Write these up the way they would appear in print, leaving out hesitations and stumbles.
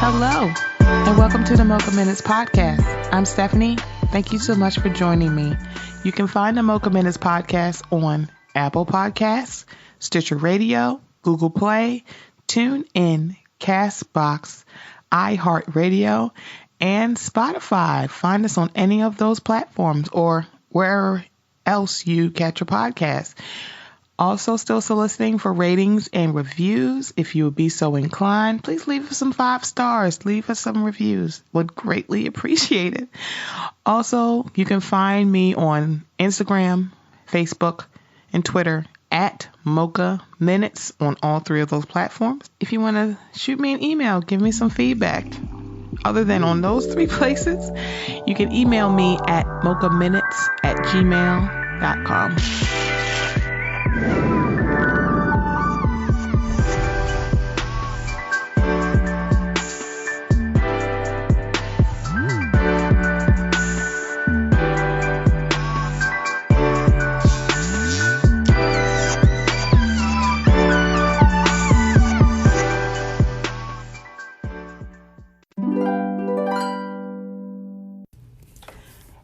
Hello, and welcome to the Mocha Minutes podcast. I'm Stephanie. Thank you so much for joining me. You can find the Mocha Minutes podcast on Apple Podcasts, Stitcher Radio, Google Play, TuneIn, Castbox, iHeartRadio, and Spotify. Find us on any of those platforms or wherever else you catch your podcast. Also, still soliciting for ratings and reviews. If you would be so inclined, please leave us some 5 stars. Leave us some reviews. Would greatly appreciate it. Also, you can find me on Instagram, Facebook, and Twitter at Mocha Minutes on all 3 of those platforms. If you want to shoot me an email, give me some feedback. Other than on those 3 places, you can email me at mochaminutes@gmail.com.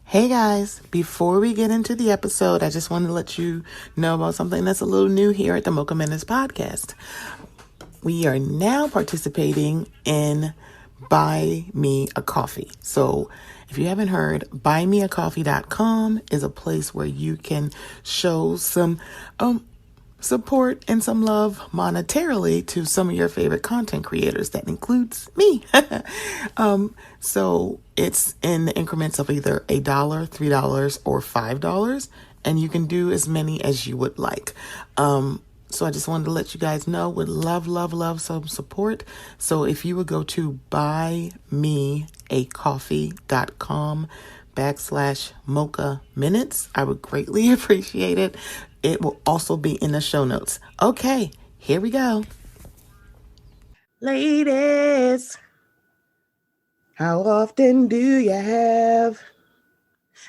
Hey guys, before we get into the episode, I just wanted to let you know about something that's a little new here at the Mocha Minutes podcast. We are now participating in Buy Me a Coffee. So if you haven't heard, buymeacoffee.com is a place where you can show some support and some love monetarily to some of your favorite content creators. That includes me. So it's in the increments of either $1, $3, or $5, and you can do as many as you would like. So I just wanted to let you guys know, would love some support. So if you would go to buymeacoffee.com/Mocha Minutes, I would greatly appreciate it. It will also be in the show notes. Okay, here we go. Ladies, how often do you have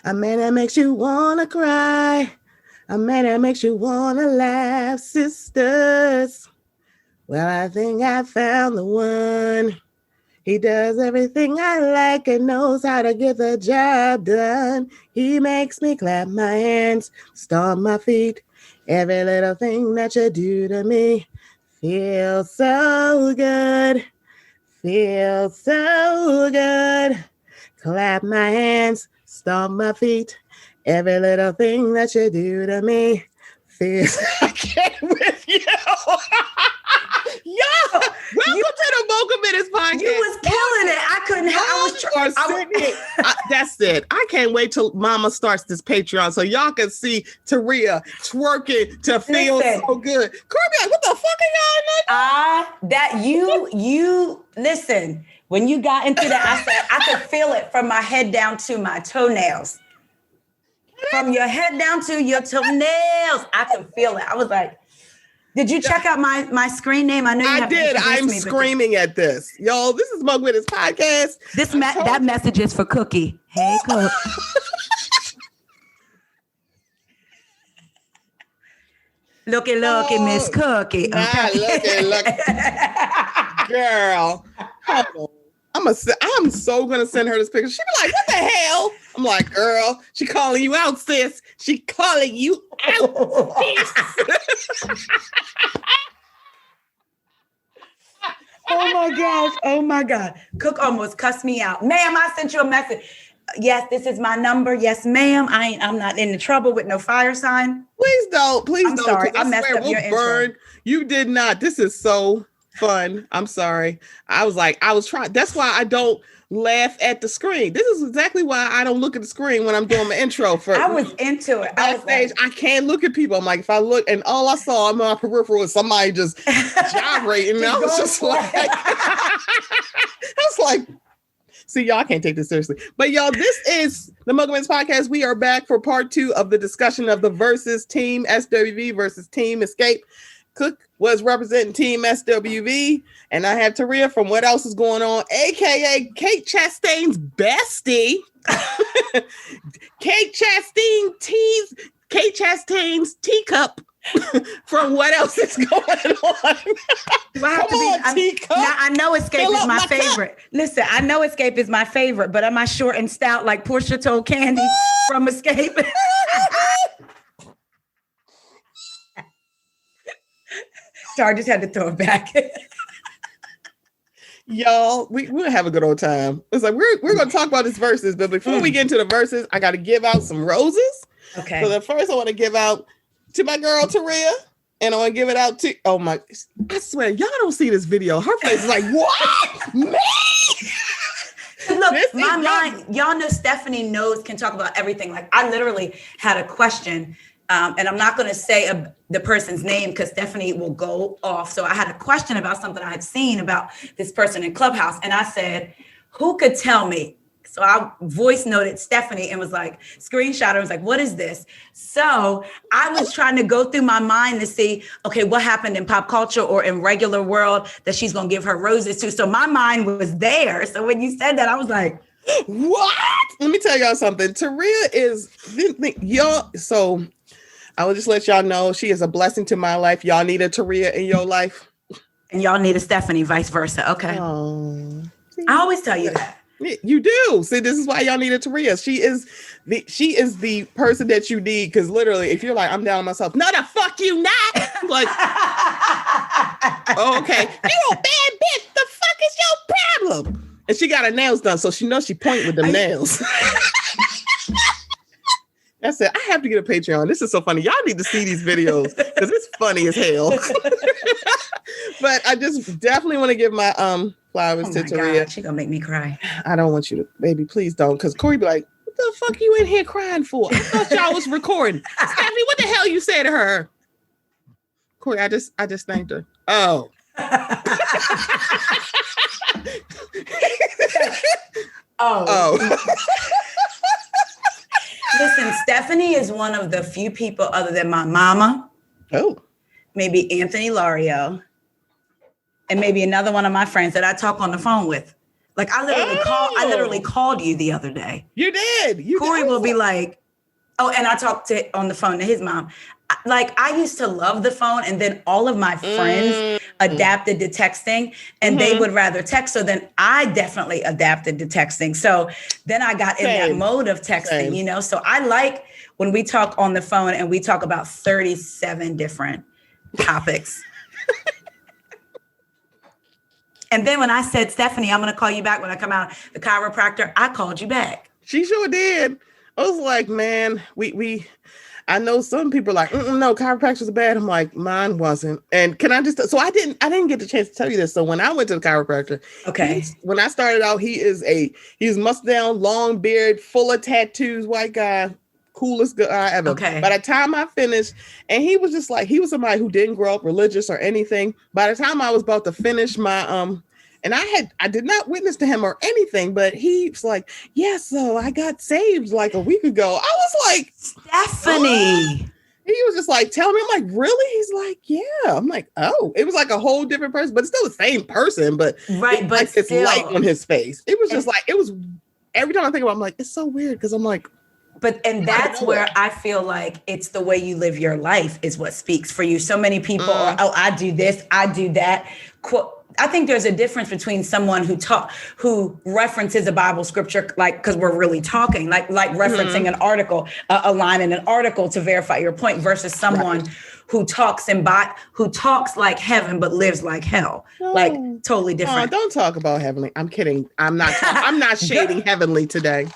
a man that makes you want to cry? A man that makes you want to laugh, sisters? Well, I think I found the one. He does everything I like and knows how to get the job done. He makes me clap my hands, stomp my feet. Every little thing that you do to me feels so good. Feels so good. Clap my hands, stomp my feet. Every little thing that you do to me feels... I can't with you. Yo, welcome to the Mocha Minutes podcast. You was killing it. I couldn't. That's it. I can't wait till Mama starts this Patreon so y'all can see Taria twerking to feel so good. Kirby, what the fuck are y'all? You listen. When you got into that, I said I could feel it from my head down to my toenails. From your head down to your toenails, I could feel it. I was like, did you check out my screen name? I know you have. I did. I'm screaming at this. Yo, this is Mocha Minutes podcast. That message is for Cookie. Hey, Cook. Looky, Miss Cookie. Okay. Look. Girl. I'm so gonna send her this picture. She be like, what the hell? I'm like, girl, she calling you out, sis. She calling you out, sis. Oh my God. Cook almost cussed me out. Ma'am, I sent you a message. Yes, this is my number. Yes, ma'am. I'm not in the trouble with no fire sign. Please don't. I'm sorry. I messed up your intro. You did not. This is so fun. I'm sorry. I was trying. That's why I don't laugh at the screen. This is exactly why I don't look at the screen when I'm doing my intro. I was into it. Backstage, I can't look at people. I'm like, if I look, and all I saw on my peripheral was somebody just gyrating. And I was just like, I was like, See, y'all can't take this seriously. But y'all, this is the Mocha Minutes Podcast. We are back for part 2 of the discussion of the versus Team SWV versus Team Escape. Cook was representing Team SWV, and I have Taria from What Else Is Going On, aka Kate Chastain's bestie. Kate Chastain's teacup. From What Else Is Going On. I know Escape is my favorite. Cup. Listen, I know Escape is my favorite, but am I short and stout like Portia told Candy from Escape? Sorry, I just had to throw it back. Y'all, we'll have a good old time. It's like we're going to talk about this verses, but before we get into the verses, I got to give out some roses. Okay. So the first I want to give out to my girl Taria, and I want to give it out to I swear y'all don't see this video. Her face is like, what? Me? Look, my mind, y'all know Stephanie can talk about everything. Like I literally had a question, and I'm not going to say the person's name because Stephanie will go off. So I had a question about something I had seen about this person in Clubhouse, and I said, who could tell me? So I voice noted Stephanie and was like, screenshot her, was like, what is this? So I was trying to go through my mind to see, okay, what happened in pop culture or in regular world that she's going to give her roses to. So my mind was there. So when you said that, I was like, what? Let me tell y'all something. Taria is, y'all, so I will just let y'all know she is a blessing to my life. Y'all need a Taria in your life. And y'all need a Stephanie, vice versa. Okay. Oh, I always tell you that. You do. See, this is why y'all need a Taria. She is the person that you need, because literally, if you're like, I'm down on myself, no, the fuck you not. I'm like, oh, okay, you a bad bitch. The fuck is your problem? And she got her nails done, so she knows she point with them nails. I said, I have to get a Patreon. This is so funny. Y'all need to see these videos because it's funny as hell. But I just definitely want to give my flowers to Taria. She's gonna make me cry. I don't want you to, baby, please don't. Because Corey be like, what the fuck you in here crying for? I thought y'all was recording. Stephanie, what the hell you say to her? Corey, I just thanked her. Oh. Oh. Listen, Stephanie is one of the few people other than my mama. Oh. Maybe Anthony Lario. And maybe another one of my friends that I talk on the phone with. Like I literally called you the other day. You did. Corey will be like, oh, and I talked on the phone to his mom. Like I used to love the phone, and then all of my friends adapted to texting, and they would rather text. So then I definitely adapted to texting. So then I got in that mode of texting, you know. So I like when we talk on the phone and we talk about 37 different topics. And then when I said, Stephanie, I'm going to call you back when I come out, the chiropractor, I called you back. She sure did. I was like, man, I know some people are like, no, chiropractors are bad. I'm like, mine wasn't. And can I just, so I didn't get the chance to tell you this. So when I went to the chiropractor, when I started out, he's must down, long beard, full of tattoos, white guy, coolest guy ever. Okay. By the time I finished, and he was just like, he was somebody who didn't grow up religious or anything. By the time I was about to finish my, and I did not witness to him or anything, but he's like, yeah, so I got saved like a week ago. I was like, Stephanie. What? He was just like, tell me. I'm like, really? He's like, yeah. I'm like, oh, it was like a whole different person, but it's still the same person, but right, but like it's light on his face. It was just like, it was every time I think about it, I'm like, it's so weird because I'm like, and that's where I feel like it's the way you live your life is what speaks for you. So many people are, oh, I do this, I do that. I think there's a difference between someone who references a Bible scripture, like, because we're really talking, like referencing an article, a line in an article to verify your point, versus someone who talks like heaven but lives like hell, like totally different. Don't talk about heavenly. I'm kidding. I'm not shading heavenly today.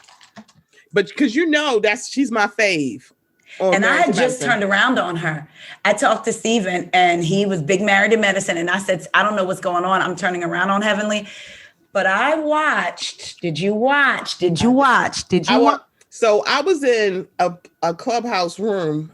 But because she's my fave. And I had just turned around on her. I talked to Steven, and he was big married in medicine. And I said, I don't know what's going on. I'm turning around on Heavenly. But I watched. Did you watch? So I was in a clubhouse room,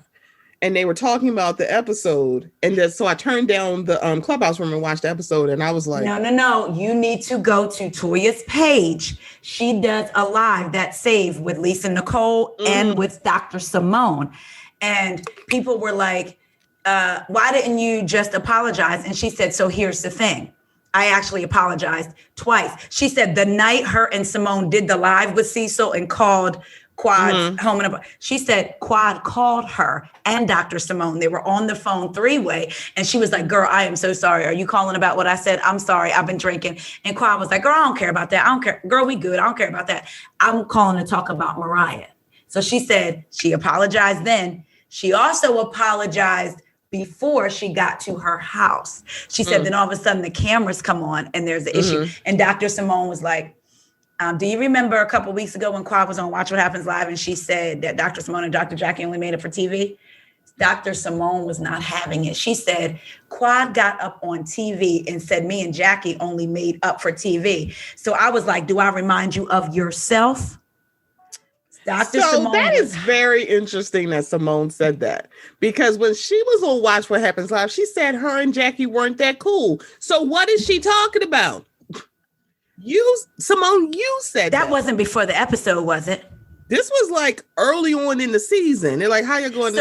and they were talking about the episode, and so I turned down the Clubhouse room and watched the episode, and I was like, no, you need to go to Toya's page. She does a live that saved with Lisa Nicole and with Dr. Simone, and people were like, why didn't you just apologize? And she said, so here's the thing. I actually apologized twice. She said the night her and Simone did the live with Cecil and called Quad home, and she said Quad called her and Dr. Simone. They were on the phone 3-way, and she was like, girl, I am so sorry. Are you calling about what I said? I'm sorry. I've been drinking. And Quad was like, girl, I don't care about that. I don't care. Girl, we good. I don't care about that. I'm calling to talk about Mariah. So she said she apologized then. She also apologized before she got to her house. She said, then all of a sudden the cameras come on and there's an issue. And Dr. Simone was like, do you remember a couple of weeks ago when Quad was on Watch What Happens Live and she said that Dr. Simone and Dr. Jackie only made it for TV? Dr. Simone was not having it. She said, Quad got up on TV and said me and Jackie only made up for TV. So I was like, do I remind you of yourself? Dr. So Simone that is very interesting that Simone said that, because when she was on Watch What Happens Live, she said her and Jackie weren't that cool. So what is she talking about? Simone, you said that. That wasn't before the episode, was it? This was like early on in the season. They're like, how you going?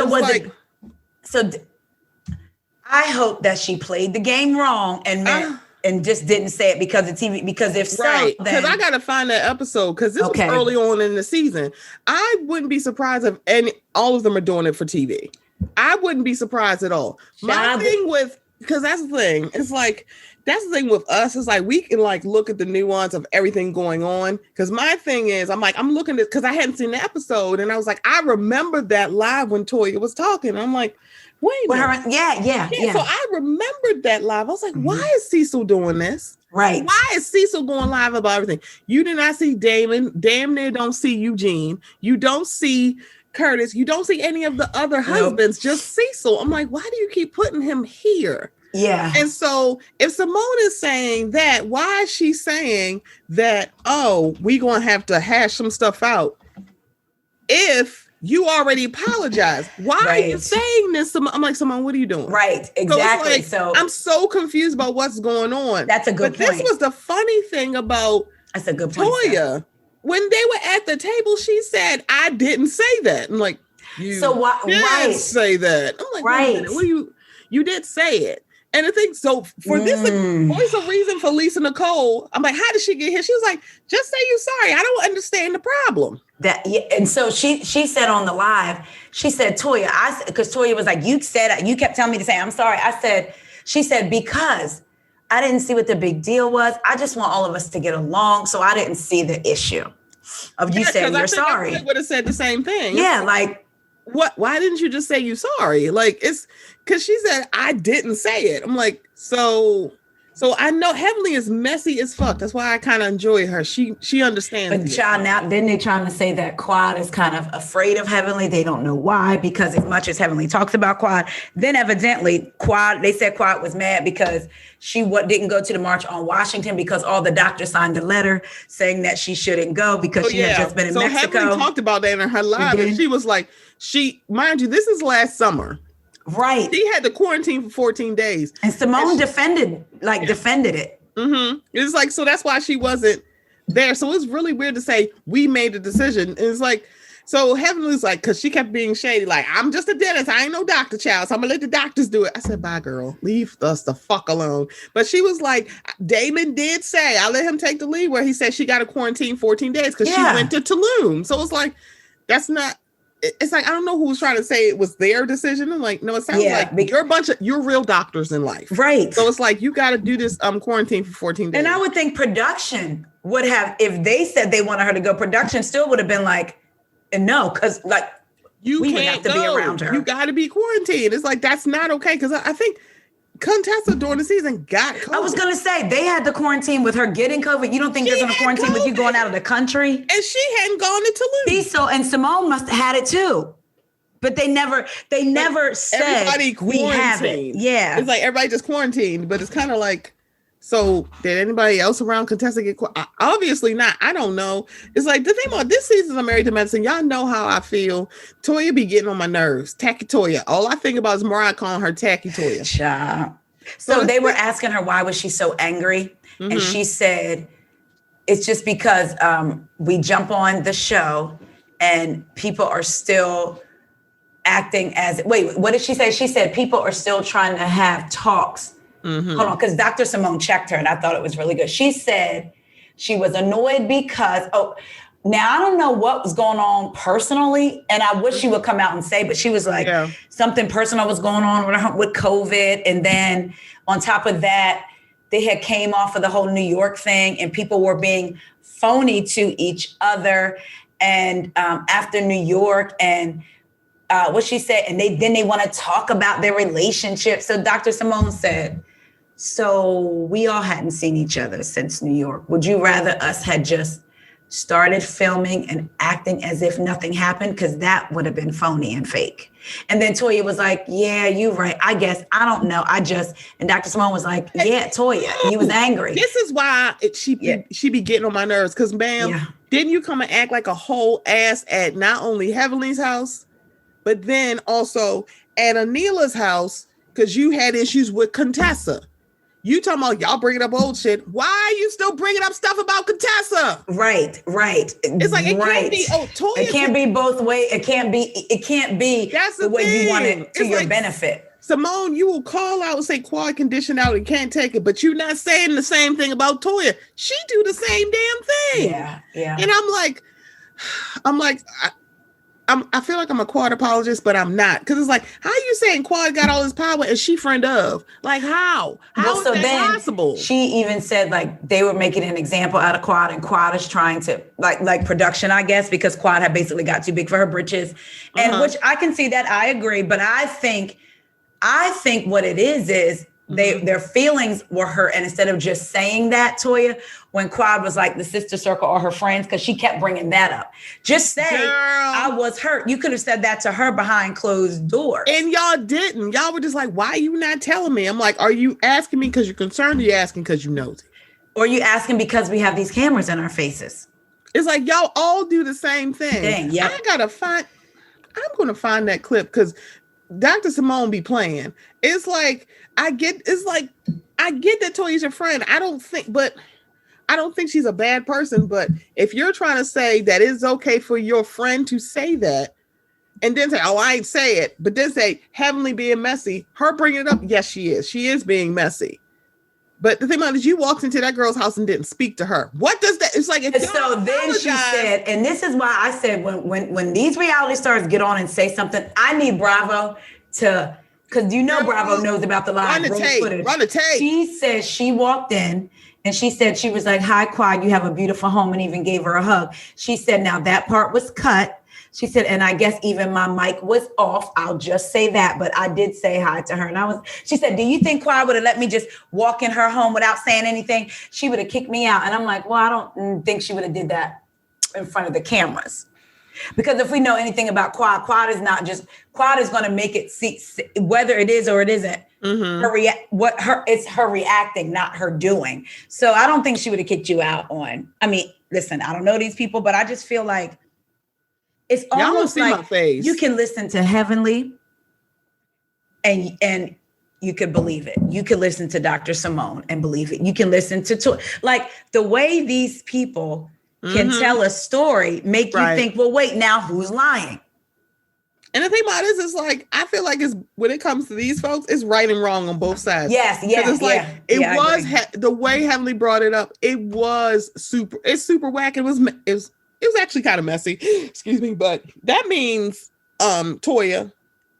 I hope that she played the game wrong and just didn't say it because of TV. Because if so, right, because I gotta find that episode because this was early on in the season. I wouldn't be surprised if all of them are doing it for TV. I wouldn't be surprised at all. My thing with, because that's the thing. It's like, that's the thing with us. It's like we can like look at the nuance of everything going on. Because my thing is, I'm looking at, because I hadn't seen the episode, and I was like, I remember that live when Toya was talking. I'm like, wait a minute. Yeah. So I remembered that live. I was like, why is Cecil doing this? Right. Why is Cecil going live about everything? You did not see Damon. Damn near don't see Eugene. You don't see Curtis. You don't see any of the other husbands. Just Cecil. I'm like, why do you keep putting him here? Yeah. And so if Simone is saying that, why is she saying that, oh, we're going to have to hash some stuff out if you already apologized? Why are you saying this? I'm like, Simone, what are you doing? Right, exactly. So I'm so confused about what's going on. That's a good point. This was the funny thing about that's a good point, Toya. When they were at the table, she said, I didn't say that. I'm like, you did say that. I'm like, right. What you did say it. And I think so for this voice of reason for Lisa Nicole, I'm like, how did she get here? She was like, just say you're sorry. I don't understand the problem. And so she said on the live, she said, Toya, because Toya was like, you kept telling me to say, I'm sorry. She said, because I didn't see what the big deal was. I just want all of us to get along. So I didn't see the issue of you saying you're sorry. I would have said the same thing. Yeah. Like, why didn't you just say you sorry? Like, it's because she said I didn't say it. I'm like, so I know Heavenly is messy as fuck. That's why I kind of enjoy her. She understands. But child, now then they're trying to say that Quad is kind of afraid of Heavenly. They don't know why, because as much as Heavenly talks about Quad, then evidently they said Quad was mad because she didn't go to the march on Washington because all the doctors signed a letter saying that she shouldn't go because she had just been in Mexico. Heavenly talked about that in her live, and she was like, mind you, this is last summer. Right. She had to quarantine for 14 days. And Simone defended it. Mm-hmm. It's like, so that's why she wasn't there. So it's really weird to say we made a decision. And it's like, so Heavenly's like, because she kept being shady, like, I'm just a dentist. I ain't no doctor child. So I'm going to let the doctors do it. I said, bye, girl. Leave us the fuck alone. But she was like, Damon did say, I let him take the lead where he said she got to quarantine 14 days because she went to Tulum. So it's like, that's not. It's like, I don't know who was trying to say it was their decision. I'm like, no, it sounds like you're real doctors in life. Right. So it's like, you got to do this quarantine for 14 days. And I would think production would have, if they said they wanted her to go, production still would have been like, no, because like, we would have to be around her. You got to be quarantined. It's like, that's not okay. Because I think Contessa during the season got COVID. I was going to say, they had the quarantine with her getting COVID. You don't think they're going to quarantine with you going out of the country? And she hadn't gone to Tulum. And Simone must have had it too. But they never said everybody we have it. Yeah. It's like everybody just quarantined, but it's kind of like, So did anybody else around Contessa get quiet? Obviously not. I don't know. It's like the thing about this season of Married to Medicine, y'all know how I feel. Toya be getting on my nerves. Tacky Toya. All I think about is Mariah calling her Tacky Toya. Child. So they were asking her why was she so angry, and she said it's just because we jump on the show and people are still acting as what did she say? She said people are still trying to have talks. Hold on, because Dr. Simone checked her and I thought it was really good. She said she was annoyed because, now I don't know what was going on personally, and I wish she would come out and say, but she was like, something personal was going on with COVID. And then on top of that, they had came off of the whole New York thing and people were being phony to each other. And after New York and what she said, and they want to talk about their relationship. So Dr. Simone said, so we all hadn't seen each other since New York. Would you rather us had just started filming and acting as if nothing happened? Because that would have been phony and fake. And then Toya was like, yeah, you're right. I guess, I don't know. And Dr. Simone was like, yeah, Toya, he was angry. This is why she be getting on my nerves. Because, ma'am, didn't you come and act like a whole ass at not only Heavenly's house, but then also at Anila's house, because you had issues with Contessa. You talking about y'all bringing up old shit. Why are you still bringing up stuff about Contessa? Right. It's like, it can't be, Toya. It can't be both ways. It can't be that's the way you want it to your benefit. Simone, you will call out and say quad condition out and can't take it, but you're not saying the same thing about Toya. She do the same damn thing. Yeah. And I'm like, I feel like I'm a Quad apologist, but I'm not. Because it's like, how are you saying Quad got all his power and she friend of? Like, how? How is that possible? She even said, like, they were making an example out of Quad, and Quad is trying to, like production, I guess, because Quad had basically got too big for her britches. And which I can see that, I agree. But I think what it is their feelings were hurt. And instead of just saying that, Toya, when Quad was like the sister circle or her friends, because she kept bringing that up. Just say, girl, I was hurt. You could have said that to her behind closed doors. And y'all didn't. Y'all were just like, why are you not telling me? I'm like, are you asking me because you're concerned, or you asking because you nosy? Or you asking because we have these cameras in our faces? It's like, y'all all do the same thing. Yeah. I'm going to find that clip because Dr. Simone be playing. It's like, I get that Toya's your friend. I don't think she's a bad person, but if you're trying to say that it's okay for your friend to say that and then say, oh, I ain't say it, but then say Heavenly being messy, her bringing it up, yes, she is being messy. But the thing about it is you walked into that girl's house and didn't speak to her. What does that, it's like, so then she said, and this is why I said, when these reality stars get on and say something, I need Bravo to, because Bravo knows about the live footage. Run the tape. She said she walked in and she said, she was like, hi, Quad, you have a beautiful home, and even gave her a hug. She said, now that part was cut. She said, and I guess even my mic was off. I'll just say that, but I did say hi to her. And she said, do you think Quad would have let me just walk in her home without saying anything? She would have kicked me out. And I'm like, well, I don't think she would have did that in front of the cameras. Because if we know anything about Quad is going to make it see whether it is or it isn't. It's her reacting, not her doing. So I don't think she would have kicked you out on. I mean, listen, I don't know these people, but I just feel like it's almost like you can listen to Heavenly and you could believe it. You could listen to Dr. Simone and believe it. You can listen to like the way these people can tell a story, make you think, well, wait, now who's lying? And the thing about it is like, I feel like when it comes to these folks, it's right and wrong on both sides. Yes, yeah. It's like, the way Heavenly brought it up, it's super whack. It was actually kind of messy. Excuse me. But that means, Toya,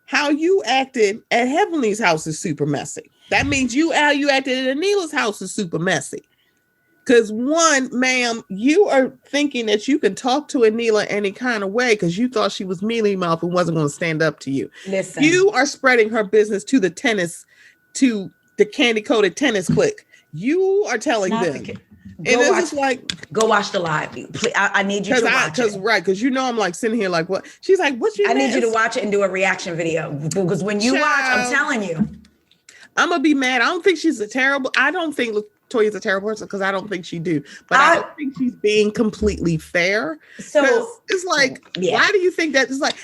how you acted at Heavenly's house is super messy. That means how you acted at Anila's house is super messy. Because one, ma'am, you are thinking that you can talk to Anila any kind of way because you thought she was mealy mouth and wasn't going to stand up to you. Listen. You are spreading her business to the candy coated tennis clique. You are telling them. Go watch the live. Please, I need you to watch it. Because I'm like sitting here like, what? She's like, what's your need you to watch it and do a reaction video. Because when you watch, I'm telling you. I'm going to be mad. I don't think she's I don't think Toya's a terrible person, because I don't think she do. But I don't think she's being completely fair. So it's like, why do you think that? It's like,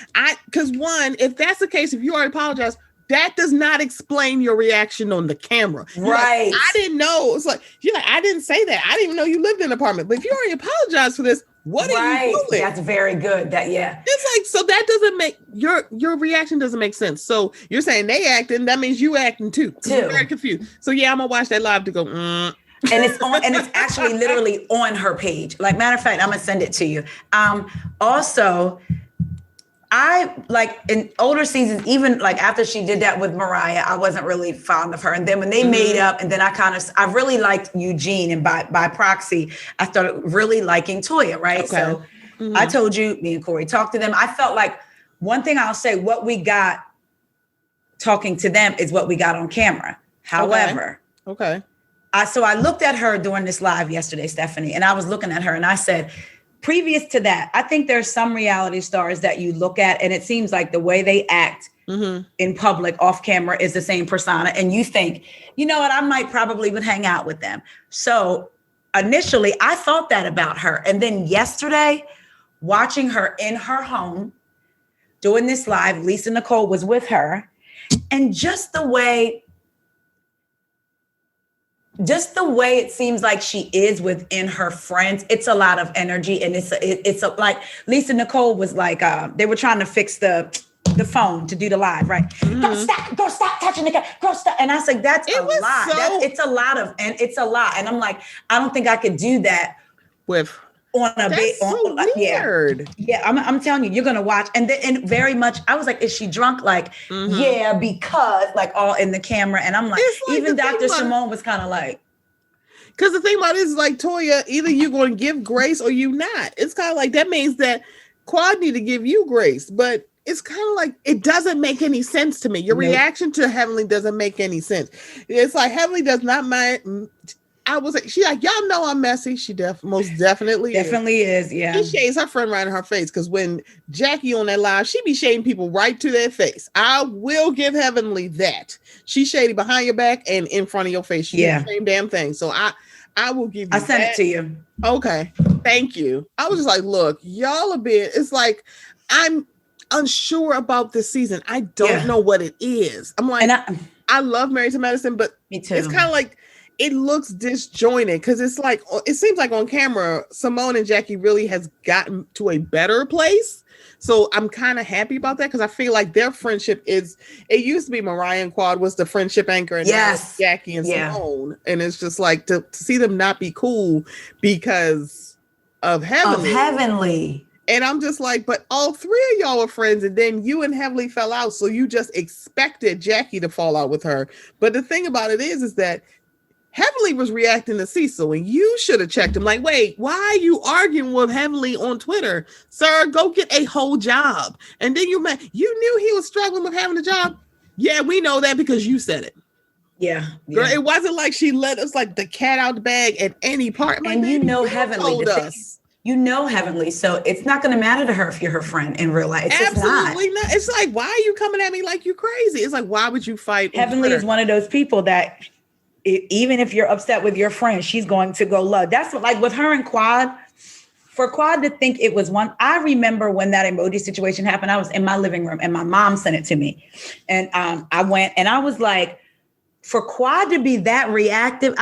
because one, if that's the case, if you already apologized, that does not explain your reaction on the camera. Right. Like, I didn't know. It's like, you're like, I didn't say that. I didn't even know you lived in an apartment. But if you already apologized for this, what are you doing? That's very good. It's like, so that doesn't make your reaction doesn't make sense. So you're saying they acting, that means you acting too. I'm very confused. So yeah, I'm gonna watch that live to go. And it's on, and it's actually literally on her page. Like, matter of fact, I'm gonna send it to you. Also, I like in older seasons, even like after she did that with Mariah, I wasn't really fond of her. And then when they made up, and then I really liked Eugene, and by proxy, I started really liking Toya, right? Okay. So I told you, me and Corey talked to them. I felt like one thing I'll say, what we got talking to them is what we got on camera. However, so I looked at her during this live yesterday, Stephanie, and I was looking at her and I said, previous to that, I think there's some reality stars that you look at and it seems like the way they act in public off camera is the same persona. And you think, you know what, I might probably would hang out with them. So initially I thought that about her. And then yesterday, watching her in her home, doing this live, Lisa Nicole was with her. And just the way it seems like she is within her friends, it's a lot of energy. And it's like Lisa Nicole was like, they were trying to fix the phone to do the live, right? Go stop touching the camera. Go stop. And I was like, that's a lot. It's a lot. And I'm like, I don't think I could do that with on a bit. So weird. Yeah. I'm telling you, you're gonna watch. And very much, I was like, is she drunk? Like, yeah, because like all in the camera. And I'm like even Dr. Simone was kind of like. Because the thing about it is like, Toya, either you're going to give grace or you not. It's kind of like, that means that Quad need to give you grace. But it's kind of like, it doesn't make any sense to me. Your reaction to Heavenly doesn't make any sense. It's like, Heavenly does not mind. I was like, she's like, y'all know I'm messy. She most definitely is. Yeah. She shades her friend right in her face, because when Jackie on that live, she be shading people right to their face. I will give Heavenly that. She shady behind your back and in front of your face. She did the same damn thing. So I will give you I sent it to you. Okay. Thank you. I was just like, look, y'all a bit. It's like, I'm unsure about this season. I don't know what it is. I'm like, I love Married to Medicine, but me too. It's kind of like, it looks disjointed, because it's like, it seems like on camera, Simone and Jackie really has gotten to a better place. So I'm kind of happy about that, because I feel like their friendship it used to be Mariah and Quad was the friendship anchor, and now it's Jackie and Simone. And it's just like to see them not be cool because of Heavenly. And I'm just like, but all three of y'all are friends, and then you and Heavenly fell out. So you just expected Jackie to fall out with her. But the thing about it is that Heavenly was reacting to Cecil, and you should have checked him. Like, wait, why are you arguing with Heavenly on Twitter? Sir, go get a whole job. And then you knew he was struggling with having a job. Yeah, we know that because you said it. Yeah. Girl, it wasn't like she let us like the cat out the bag at any part. Like, and you know Heavenly. You know Heavenly, so it's not going to matter to her if you're her friend in real life. It's absolutely not. It's like, why are you coming at me like you crazy? It's like, why would you fight? Heavenly is one of those people that even if you're upset with your friend, she's going to go love. That's what, like with her and Quad, for Quad to think it was one. I remember when that emoji situation happened, I was in my living room and my mom sent it to me. And I went and I was like, for Quad to be that reactive,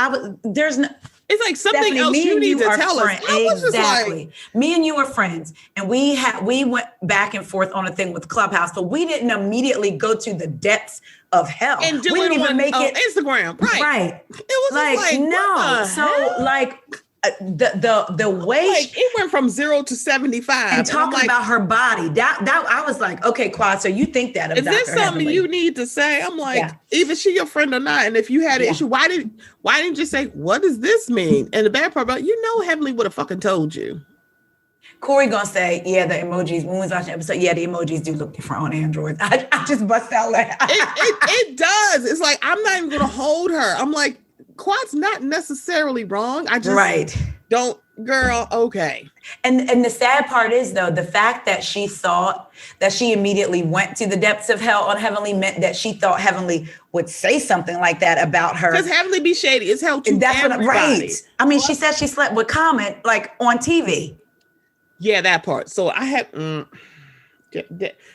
it's like something Stephanie, else you need to tell us. Exactly. Me and you are friends. And we went back and forth on a thing with Clubhouse, but we didn't immediately go to the depths of hell. And do it on Instagram. Right. It was like no. So like the way like, it went from 0 to 75 and talking about her body that I was like, okay, Quad, so you think that of is this something Heavenly? You need to say? I'm like, either she your friend or not, and if you had an issue, why didn't you say, what does this mean? And the bad part about Heavenly would have fucking told you. Corey gonna say, the emojis, when we was watching the episode, the emojis do look different on Android. I just bust out like it does. It's like, I'm not even gonna hold her. I'm like, Quad's not necessarily wrong. I just Don't, girl, okay. And the sad part is, though, the fact that she thought that she immediately went to the depths of hell on Heavenly meant that she thought Heavenly would say something like that about her. Because Heavenly be shady. It's hell to everybody. Right. I mean, she said she slept with Comet, like, on TV. Yeah, that part. So I had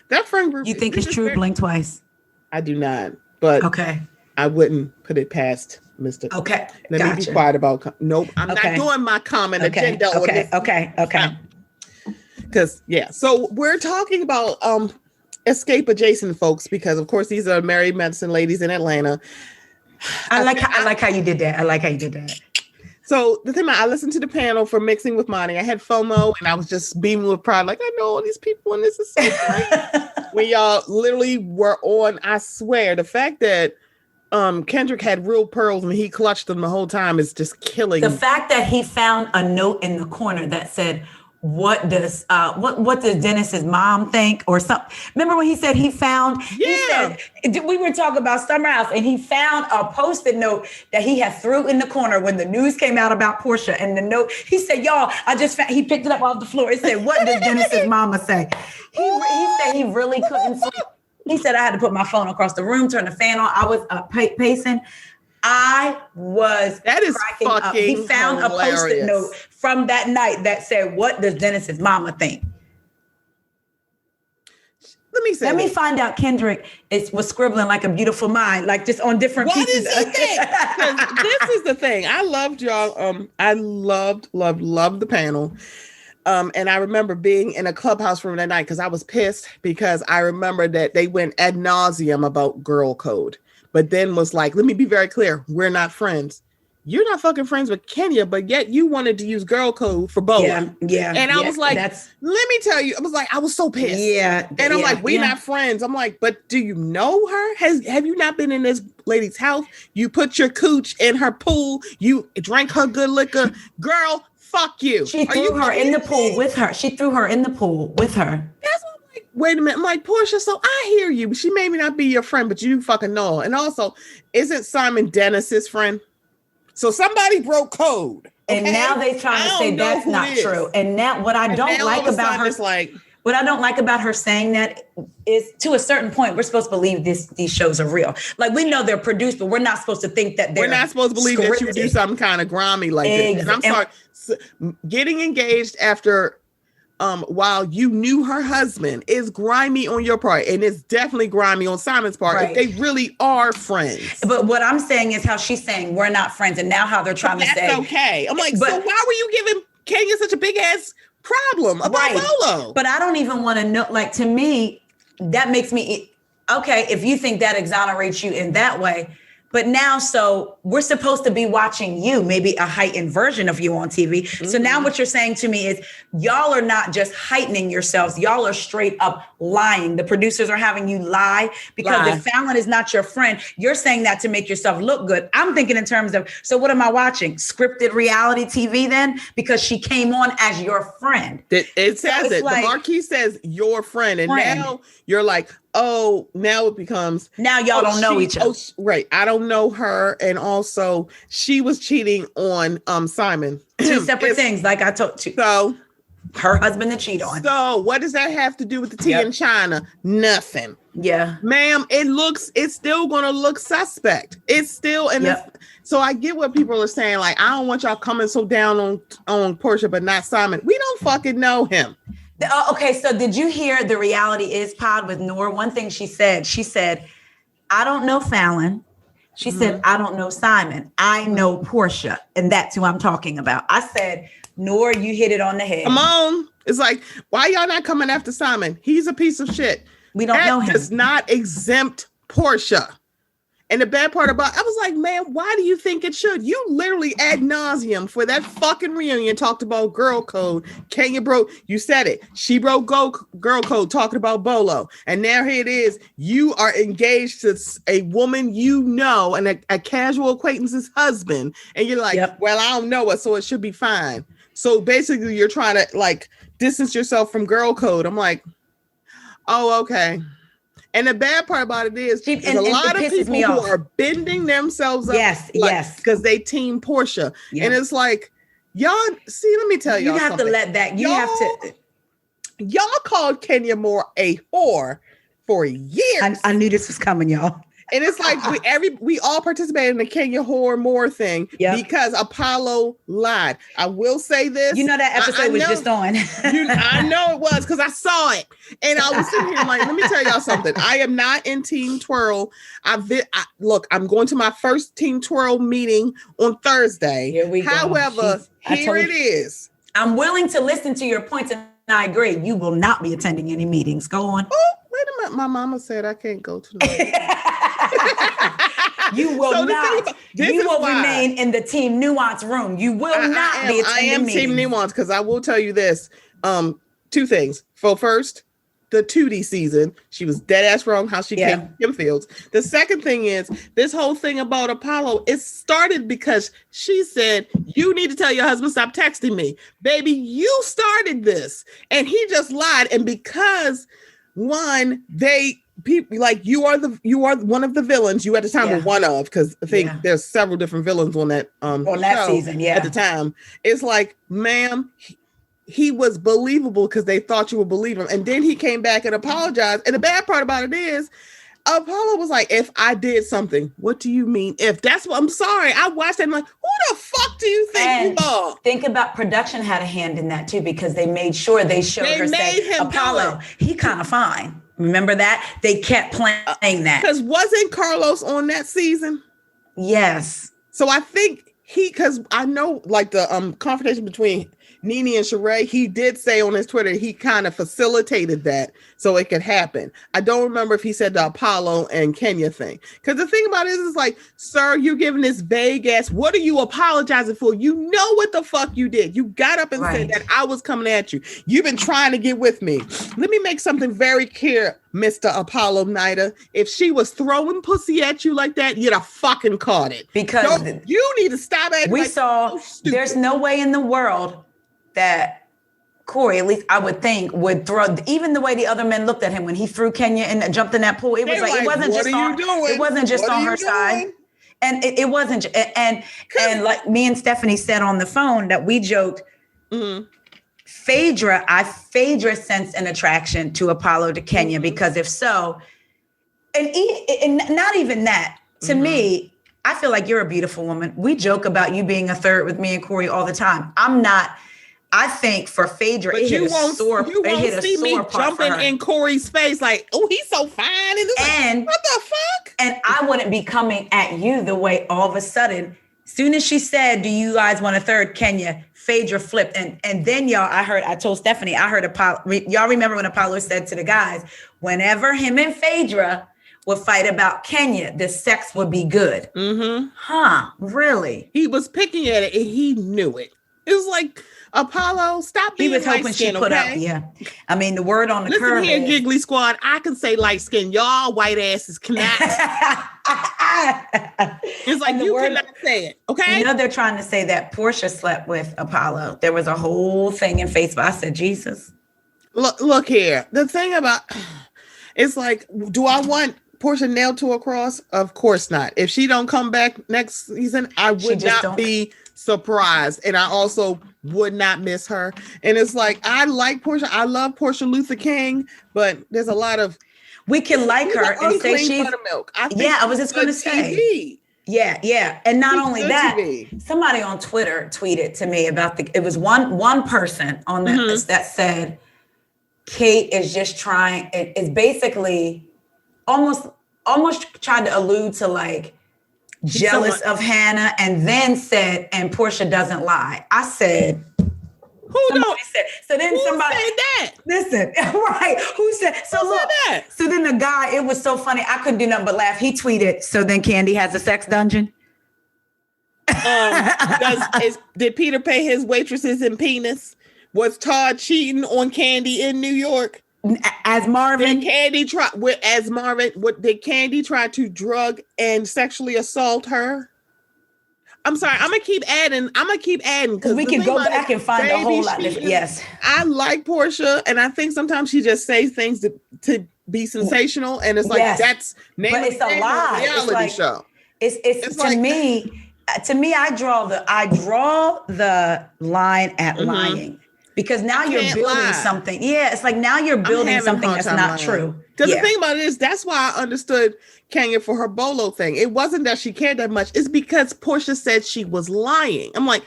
that friend group. You think it's true? Blink twice. I do not, but okay. I wouldn't put it past Mr. Okay. Let me be quiet about. Nope, I'm not doing my comment agenda. Okay. Because so we're talking about escape adjacent folks because of course these are married medicine ladies in Atlanta. I like how you did that. So the thing, I listened to the panel for Mixing with Monty. I had FOMO and I was just beaming with pride. Like, I know all these people and this is so great. When y'all literally were on, I swear, the fact that Kendrick had real pearls and he clutched them the whole time is just killing. The fact that he found a note in the corner that said, what does Dennis's mom think or something? Remember when he said he found? Yeah. He said, we were talking about Summer House, and he found a post-it note that he had threw in the corner when the news came out about Portia. And the note, he said, y'all, I just found, he picked it up off the floor. It said, what does Dennis's mama say? He said he really couldn't sleep. He said, I had to put my phone across the room, turn the fan on. I was pacing. That is fucking up. He found hilarious. A post-it note from that night that said, what does Dennis's mama think? Let me find out Kendrick was scribbling like a beautiful mind, like just on different pieces. What does he think? This is the thing. I loved y'all. I loved the panel. And I remember being in a clubhouse room that night because I was pissed because I remember that they went ad nauseum about girl code. But then was like, let me be very clear. We're not friends. You're not fucking friends with Kenya, but yet you wanted to use girl code for Boa. Yeah. And I was like, let me tell you, I was so pissed. Yeah. And I'm like, we're not friends. I'm like, but do you know her? Have you not been in this lady's house? You put your cooch in her pool. You drank her good liquor. Girl, fuck you. She threw her in the pool with her. That's what wait a minute. I'm like, Portia, so I hear you. She may not be your friend, but you fucking know her. And also, isn't Simon Dennis's friend? So somebody broke code. Okay? And now they trying to say that's not true. And now what I don't like about her is what I don't like about her saying that is to a certain point, we're supposed to believe these shows are real. Like we know they're produced, but we're not supposed to think that we're not supposed to believe scripted. That you do something kind of grimy like this. And I'm sorry, getting engaged after while you knew her husband is grimy on your part, and it's definitely grimy on Simon's part. Right. If they really are friends. But what I'm saying is how she's saying we're not friends, and now how they're trying to say that's okay. I'm like, so why were you giving Kenya such a big ass problem about Bolo? But I don't even want to know. Like to me, that makes me okay if you think that exonerates you in that way. But now, so we're supposed to be watching you, maybe a heightened version of you on TV. Mm-hmm. So now what you're saying to me is y'all are not just heightening yourselves. Y'all are straight up lying. The producers are having you lie because if Fallon is not your friend, you're saying that to make yourself look good. I'm thinking in terms of, so what am I watching? Scripted reality TV then? Because she came on as your friend. It says it. Like, the marquee says your friend. And now you're like, oh, now it becomes now y'all don't know each other. Right. I don't know her. And also she was cheating on Simon. Two separate things, like I told you. So her husband to cheat on. So what does that have to do with the tea in China? Nothing. Yeah. Ma'am, it's still gonna look suspect. It's still so I get what people are saying. Like, I don't want y'all coming so down on Portia, but not Simon. We don't fucking know him. Okay, so did you hear the Reality Is pod with Noor? One thing she said, I don't know Fallon. She said, I don't know Simon. I know Portia. And that's who I'm talking about. I said, Noor, you hit it on the head. Come on. It's like, why y'all not coming after Simon? He's a piece of shit. We don't know him. That does not exempt Portia. And the bad part about I was like, man, why do you think it should? You literally ad nauseum for that fucking reunion talked about girl code. Kenya broke, you said it. She broke girl code talking about Bolo. And now here it is. You are engaged to a woman you know and a casual acquaintance's husband. And you're like, well, I don't know her, so it should be fine. So basically you're trying to like distance yourself from girl code. I'm like, oh, okay. And the bad part about it is there's a lot of people who are bending themselves up. Yes. Because they team Portia. Yeah. And it's like, Y'all see, let me tell y'all You have something. to let that. Y'all called Kenya Moore a whore for years. I knew this was coming, y'all. And it's like we all participated in the Kenya whore Moore thing because Apollo lied. I will say this. You know that episode was just on. I know it was because I saw it. And I was sitting here like, let me tell y'all something. I am not in Team Twirl. Look, I'm going to my first Team Twirl meeting on Thursday. Here we go. However, here it is. I'm willing to listen to your points, and I agree. You will not be attending any meetings. Go on. Oh, wait a minute. My mama said I can't go to the You will not. You will remain in the Team Nuance room. You will not be attending I am meetings. Team Nuance because I will tell you this. Two things. First, the 2D season, she was dead ass wrong how she came to Kim Fields. The second thing is this whole thing about Apollo. It started because she said, "You need to tell your husband stop texting me, baby. You started this," and he just lied. And because people like you are one of the villains. You at the time were one of, because I think there's several different villains on that that season. At the time, it's like, ma'am, he was believable because they thought you would believe him, and then he came back and apologized. And the bad part about it is, Apollo was like, "If I did something, what do you mean? If that's what I'm sorry." I watched it and I'm like, who the fuck do you think you are? Think about production had a hand in that too, because they made sure they showed her say, Apollo, he kind of fine. Remember that? They kept playing that. Because wasn't Carlos on that season? Yes. So I think because I know like the confrontation between Nene and Sheree, he did say on his Twitter, he kind of facilitated that so it could happen. I don't remember if he said the Apollo and Kenya thing. Because the thing about it is like, sir, you're giving this vague ass, what are you apologizing for? You know what the fuck you did. You got up and said that I was coming at you. You've been trying to get with me. Let me make something very clear, Mr. Apollo Nida. If she was throwing pussy at you like that, you'd have fucking caught it. Because you need to stop acting we like saw, there's no way in the world that Corey, at least I would think, would throw, even the way the other men looked at him when he threw Kenya and jumped in that pool. It was like, it wasn't just on her side. And it wasn't, and like me and Stephanie said on the phone that we joked, Phaedra sensed an attraction to Apollo to Kenya, because if so, and not even that, to me, I feel like you're a beautiful woman. We joke about you being a third with me and Corey all the time. I'm not. I think for Phaedra, but you won't see me jumping in Corey's face like, oh, he's so fine. And what the fuck? And I wouldn't be coming at you the way all of a sudden, soon as she said, do you guys want a third, Kenya, Phaedra flipped. And then I told Stephanie, I heard Apollo, y'all remember when Apollo said to the guys, whenever him and Phaedra would fight about Kenya, the sex would be good. Huh, really? He was picking at it and he knew it. It was like, Apollo, stop being light skin. He was hoping she put up, I mean, the word on the curve. Listen here, Giggly Squad. I can say light skin. Y'all white asses cannot. It's like you cannot say it, okay? You know, they're trying to say that Portia slept with Apollo. There was a whole thing in Facebook. I said, Jesus. Look here. The thing about, it's like, do I want Portia nailed to a cross? Of course not. If she don't come back next season, I would not be surprised, and I also would not miss her. And it's like, I like Portia. I love Portia Luther King, but there's a lot of we can like her and say she's buttermilk. I was just going to say, and not only that, somebody on Twitter tweeted to me about it was one person on that said Kate is just trying. It's basically almost trying to allude to like jealous of Hannah, and then said, and Portia doesn't lie. I said, somebody said said that? Listen, right? Who said? So look, that? So then the guy, it was so funny. I couldn't do nothing but laugh. He tweeted, so then Candy has a sex dungeon. Did Peter pay his waitresses in penis? Was Todd cheating on Candy in New York? As Marvin? Did Candy try to drug and sexually assault her? I'm sorry. I'm gonna keep adding because we can go back and find a whole lot. Yes, I like Portia, and I think sometimes she just says things to be sensational, and it's like that's but it's a lie. Reality show. It's to like, me. to me, I draw the line at lying. Because now you're building something. Yeah, it's like now you're building something that's not true. Because the thing about it is, that's why I understood Kenya for her bolo thing. It wasn't that she cared that much. It's because Portia said she was lying. I'm like,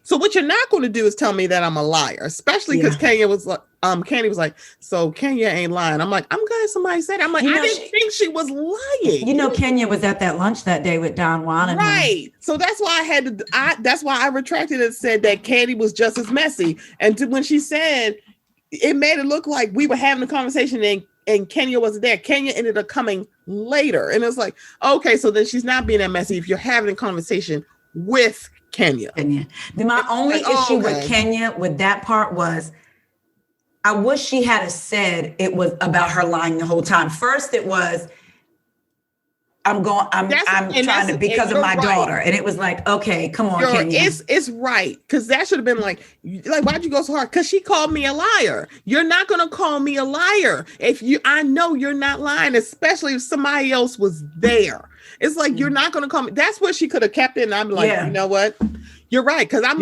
so what you're not going to do is tell me that I'm a liar, especially because Kenya was like, Candy was like, so Kenya ain't lying. I'm like, I'm glad somebody said it. I'm like, I didn't think she was lying. You know, Kenya was at that lunch that day with Don Juan. Right. So that's why I had to, that's why I retracted and said that Candy was just as messy. And when she said, it made it look like we were having a conversation and Kenya wasn't there. Kenya ended up coming later. And it's like, okay, so then she's not being that messy if you're having a conversation with Kenya. My only issue with Kenya with that part was, I wish she had said it was about her lying the whole time. First, it was, I'm trying to because of my daughter, and it was like, okay, come on, Kenya. It's right, because that should have been like, why'd you go so hard? Because she called me a liar. You're not gonna call me a liar I know you're not lying, especially if somebody else was there. It's like you're not gonna call me. That's what she could have kept it. And I'm like, you know what? You're right, because I'm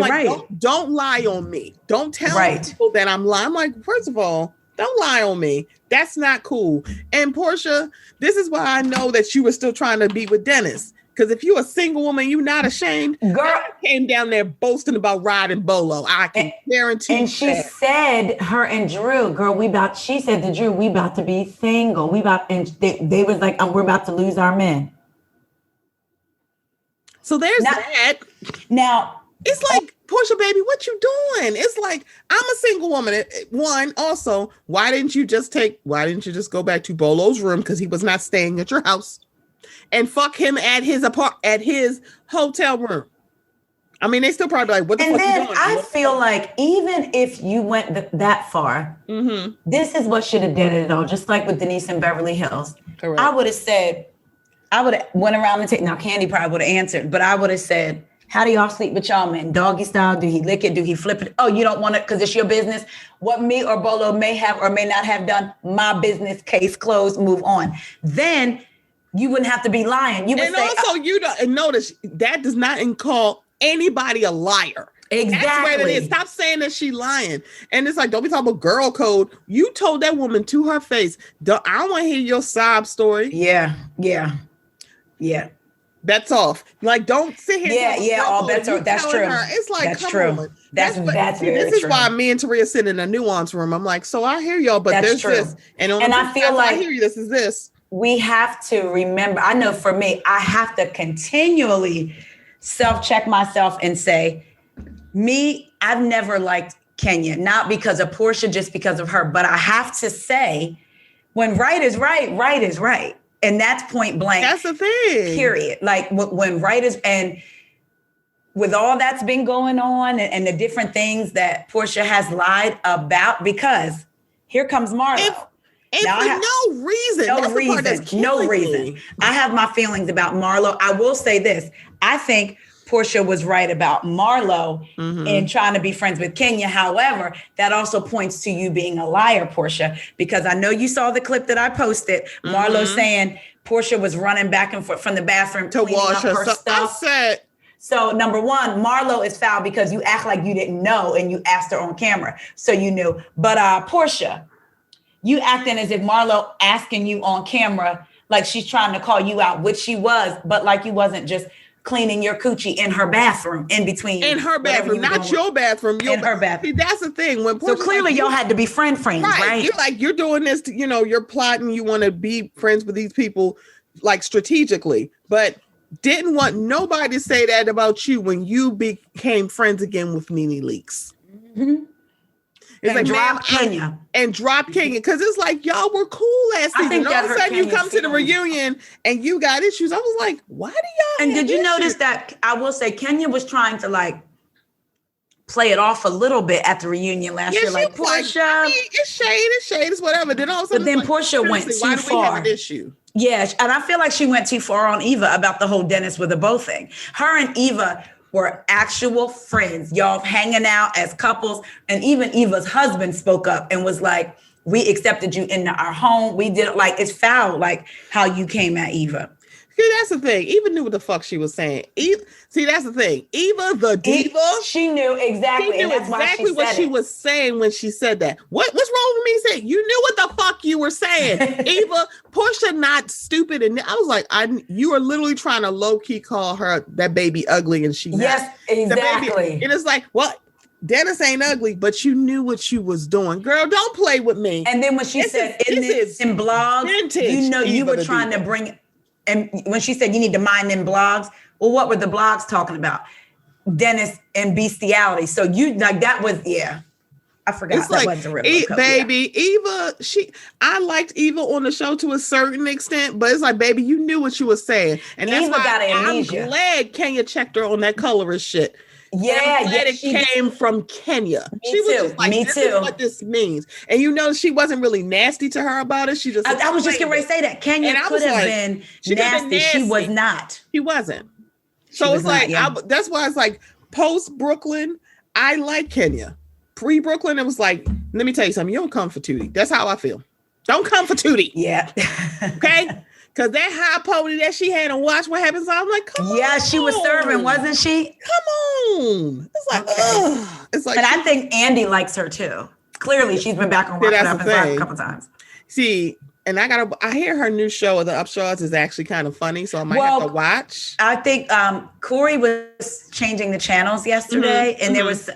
don't lie on me. Don't tell people that I'm lying. I'm like, first of all, don't lie on me. That's not cool. And Portia, this is why I know that you were still trying to be with Dennis. Because if you're a single woman, you're not ashamed. Girl, I came down there boasting about riding bolo. I can guarantee. And she said, her and Drew, she said to Drew, we about to be single. And they was like, we're about to lose our men. So there's that. Now, it's like, Portia, baby, what you doing? It's like, I'm a single woman. One, also, why didn't you just go back to Bolo's room, because he was not staying at your house, and fuck him at his hotel room? I mean, they still probably like, what the fuck you doing? I feel like even if you went that far, this is what should have done it all. Just like with Denise in Beverly Hills. Correct. I would have went around the table. Now, Candy probably would have answered, but I would have said, how do y'all sleep with y'all men? Doggy style? Do he lick it? Do he flip it? Oh, you don't want it because it's your business. What me or Bolo may have or may not have done, my business, case closed, move on. Then you wouldn't have to be lying. You would say, also, you don't notice that does not call anybody a liar. Exactly. That's where it is. Stop saying that she lying. And it's like, don't be talking about girl code. You told that woman to her face, I don't want to hear your sob story. Yeah. Bets off. Like, don't sit here. Yeah. All bets are. That's true. It's like, that's true. On. That's very This is true. why me and Taria sit in a nuance room. I'm like, so I hear y'all, but that's there's true. this, and I feel like I hear you. This is this. We have to remember. I know for me, I have to continually self-check myself and say, I've never liked Kenya, not because of Portia, just because of her. But I have to say, when right is right, right is right. And that's point blank. That's the thing. Period. Like when right is, and with all that's been going on and the different things that Portia has lied about, because here comes Marlo. No reason. I have my feelings about Marlo. I will say this. I think Portia was right about Marlo and trying to be friends with Kenya. However, that also points to you being a liar, Portia, because I know you saw the clip that I posted. Marlo saying Portia was running back and forth from the bathroom to wash her stuff. So number one, Marlo is foul because you act like you didn't know and you asked her on camera. So you knew. But Portia, you acting as if Marlo asking you on camera like she's trying to call you out, which she was, but like you wasn't just cleaning your coochie in her bathroom in between. In her bathroom, not your bathroom. In her bathroom. See, that's the thing. So clearly y'all had to be friends, right? You're like, you're doing this, you're plotting, you want to be friends with these people like strategically, but didn't want nobody to say that about you when you became friends again with Nene Leakes. It's and like, drop Kenya. And drop Kenya. Because it's like, y'all were cool last season. All of a sudden you come to the reunion and you got issues. I was like, why do y'all And did you notice that, I will say, Kenya was trying to like play it off a little bit at the reunion last year. Like, Portia. I mean, it's shade, it's whatever. Then all of a sudden, but then Portia went too why far. Do we have an issue? Yeah, and I feel like she went too far on Eva about the whole Dennis with a bow thing. Her and Eva were actual friends, y'all hanging out as couples. And even Eva's husband spoke up and was like, we accepted you into our home. We did it. Like, it's foul, like how you came at Eva. See, that's the thing. Eva knew what the fuck she was saying. See, that's the thing. Eva, the diva, she knew exactly. She knew exactly what she was saying when she said that. What's wrong with me saying? You knew what the fuck you were saying, Eva. Portia, not stupid, and I was like, you are literally trying to low key call her that baby ugly, and she yes, exactly. And it's like, well, Dennis ain't ugly, but you knew what you was doing, girl. Don't play with me. And then when she said in blogs, you know, you were trying to bring. And when she said you need to mind them blogs, well, what were the blogs talking about? Dennis and bestiality. So you like that was I forgot it's that like, wasn't a real baby. Eva, I liked Eva on the show to a certain extent, but it's like, baby, you knew what you were saying, and that's Eva why got I'm glad Kenya checked her on that colorist shit. Yeah, it came from Kenya. She was just like, this is what this means. And you know, she wasn't really nasty to her about it. She just I was just getting ready to say that. Kenya could have been nasty. She was not. She wasn't. So it's like, that's why it's like post Brooklyn, I like Kenya. Pre Brooklyn, it was like, let me tell you something. You don't come for Tootie. That's how I feel. Don't come for Tootie. Yeah. Okay? Because that high pony that she had and watch what happens, I'm like, come on. Yeah, she was serving, wasn't she? Come on. It's like, ugh. It's like, and I think Andy likes her too. Clearly, she's been back on Rock It Up a couple times. See, and I hear her new show of the Upshaws is actually kind of funny, so I might have to watch. I think Corey was changing the channels yesterday, and there was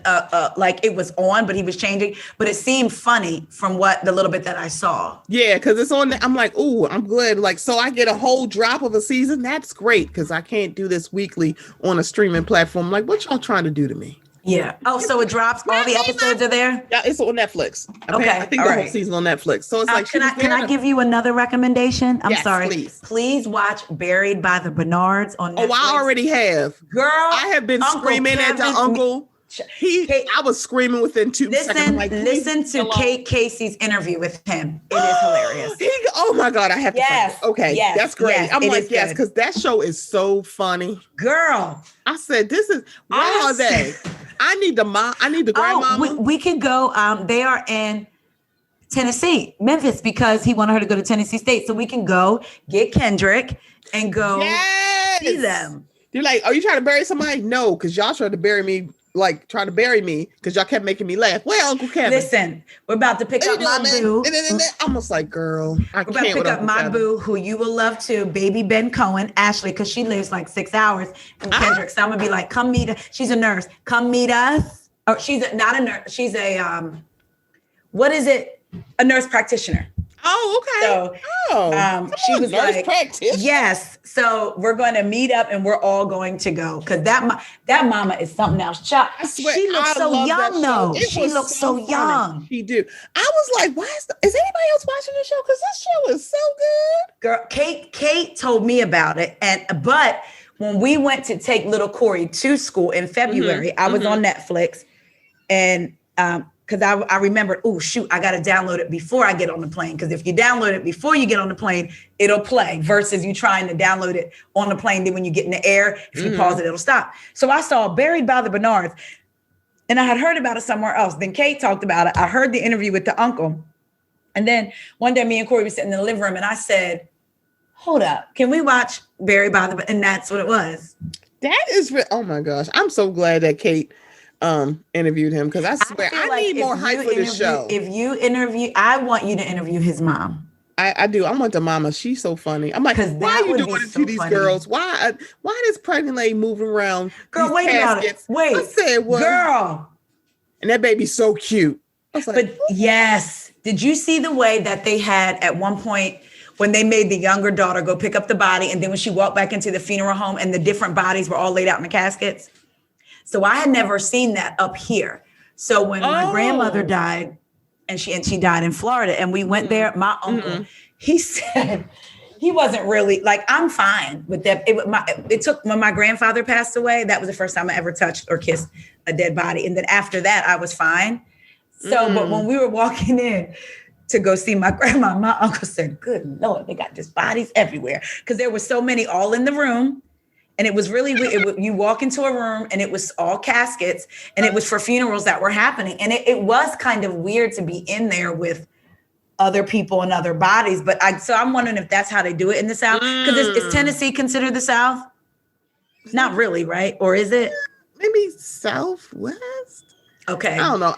like it was on, but he was changing, but it seemed funny from what the little bit that I saw. Yeah, because it's on. I'm like, ooh, I'm glad. Like, so I get a whole drop of a season. That's great because I can't do this weekly on a streaming platform. Like, what y'all trying to do to me? Yeah. Oh, so it drops. All the episodes are there. Yeah, it's on Netflix. I think the whole season on Netflix. So it's like, can I give you another recommendation? I'm sorry. Please watch Buried by the Bernards on Netflix. Oh, I already have. Girl, I have been screaming at the uncle. I was screaming within 2 seconds. Like, listen to Kate Casey's interview with him. It is hilarious. Oh my God, I have to. Yes. Okay. Yes, that's great. Yes, I'm like, yes, because that show is so funny. Girl. I said, where are they? I need the grandmama. We can go. They are in Tennessee, Memphis, because he wanted her to go to Tennessee State. So we can go get Kendrick and go see them. You're like, are you trying to bury somebody? No, because y'all tried to bury me. Like trying to bury me because y'all kept making me laugh. Well, Uncle Kevin. Listen, we're about to pick up my boo. I'm almost like, girl, we're about to pick up my boo, who you will love too, baby Ben Cohen, Ashley, because she lives like 6 hours from Kendrick. So I'm gonna be like, come meet us. She's a nurse. Come meet us. Or not a nurse. She's a what is it? A nurse practitioner. Oh, okay. So, she was like, practitioner. Yes. So we're going to meet up and we're all going to go because that mama is something else. She looks so young though. She looks so young. She do. I was like, why is anybody else watching the show? Because this show is so good. Girl, Kate told me about it, but when we went to take little Corey to school in February, I was on Netflix, and because I remembered, oh, shoot, I got to download it before I get on the plane. Because if you download it before you get on the plane, it'll play versus you trying to download it on the plane. Then when you get in the air, if you pause it, it'll stop. So I saw Buried by the Bernards, and I had heard about it somewhere else. Then Kate talked about it. I heard the interview with the uncle. And then one day me and Corey were sitting in the living room, and I said, hold up, can we watch Buried by the... And that's what it was. That is... Oh, my gosh. I'm so glad that Kate... interviewed him because I swear I need more hype for this show. If you interview, I want you to interview his mom. I do. I want the mama. She's so funny. I'm like, why are you doing it to these girls? Why this pregnant lady moving around? Girl, wait about it. Wait. I said, what? Girl. And that baby's so cute. I was like, but yes. Did you see the way that they had at one point when they made the younger daughter go pick up the body, and then when she walked back into the funeral home and the different bodies were all laid out in the caskets? So I had never seen that up here. So when my grandmother died, and she died in Florida, and we went there, my uncle, he said he wasn't really like, I'm fine with that. It took when my grandfather passed away. That was the first time I ever touched or kissed a dead body, and then after that, I was fine. So, but when we were walking in to go see my grandma, my uncle said, "Good Lord, they got just bodies everywhere," because there were so many all in the room. And it was really weird. You walk into a room and it was all caskets, and it was for funerals that were happening. And it was kind of weird to be in there with other people and other bodies. But I'm wondering if that's how they do it in the South. Because is Tennessee considered the South? Not really, right? Or is it? Maybe Southwest. Okay. I don't know.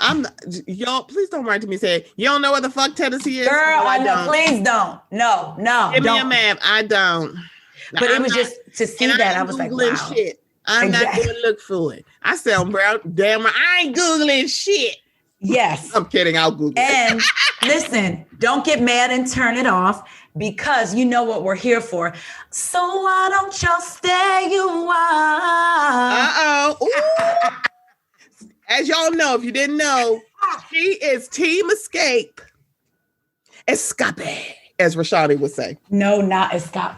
Y'all, please don't write to me saying you don't know what the fuck Tennessee is. Girl, I know. Please don't. No. Give me a map. I don't. But it was just to see that I was like, wow. Shit. I'm not going to look for it. I sound brown. Damn, I ain't Googling shit. Yes. I'm kidding. I'll Google it. And listen, don't get mad and turn it off because you know what we're here for. So why don't y'all stay you are? Uh-oh. As y'all know, if you didn't know, she is Team Escape. Escape, as Rashani would say. No, not escape.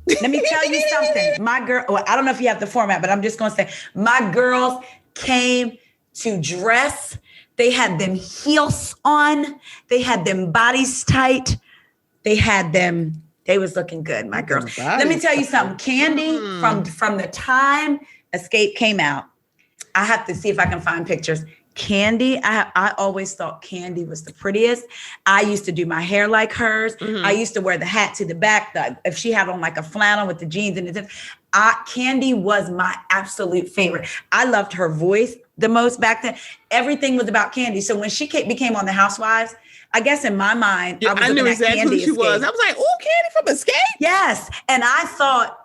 Let me tell you something. My girl, well, I don't know if you have the format, but I'm just going to say my girls came to dress. They had them heels on. They had them bodies tight. They was looking good, my girls. Let me tell you something. Candy, from the time Escape came out, I have to see if I can find pictures. Candy, I always thought Candy was the prettiest. I used to do my hair like hers. I used to wear the hat to the back. If she had on like a flannel with the jeans and the Candy was my absolute favorite. I loved her voice the most back then. Everything was about Candy. So when she became on The Housewives, I guess in my mind, I knew exactly who she was. I was like, oh, Candy from Escape? Yes. And I thought,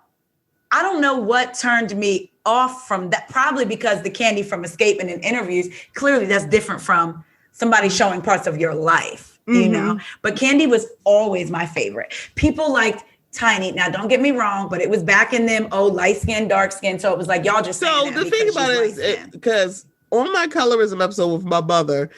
I don't know what turned me off from that, probably because the Candy from Escape and in interviews, clearly that's different from somebody showing parts of your life, you know? But Candy was always my favorite. People liked Tiny. Now, don't get me wrong, but it was back in them, light skin, dark skin. So it was like, y'all just So the thing about it is, because on my colorism episode with my mother,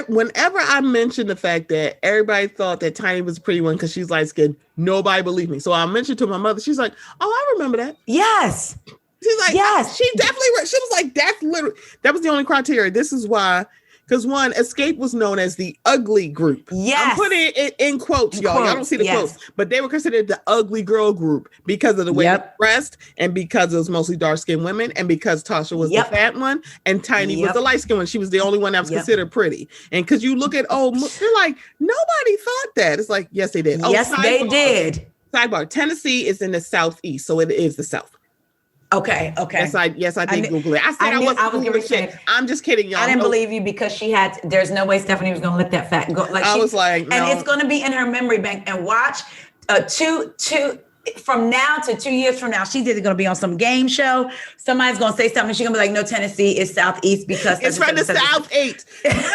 whenever I mentioned the fact that everybody thought that Tiny was a pretty one because she's light skinned, nobody believed me. So I mentioned to my mother, she's like, oh, I remember that. Yes. She's like, yes. She was like, that was the only criteria. This is why, because one, Escape was known as the ugly group. Yes. I'm putting it in quotes, y'all. Y'all don't see the quotes, but they were considered the ugly girl group because of the way they dressed and because it was mostly dark skinned women and because Tasha was the fat one and Tiny was the light skinned one. She was the only one that was considered pretty. And because you look at, they're like, nobody thought that. It's like, yes, they did. Yes, they did. Sidebar, Tennessee is in the Southeast, so it is the South. Okay. Yes, I did Google it. I said I wasn't Googling shit. I'm just kidding, y'all. I didn't believe you because there's no way Stephanie was going to let that fact go. I was like, no. And it's going to be in her memory bank. And watch, from now to 2 years from now, she's either going to be on some game show. Somebody's going to say something. She's going to be like, no, Tennessee is Southeast because it's from the Southeast.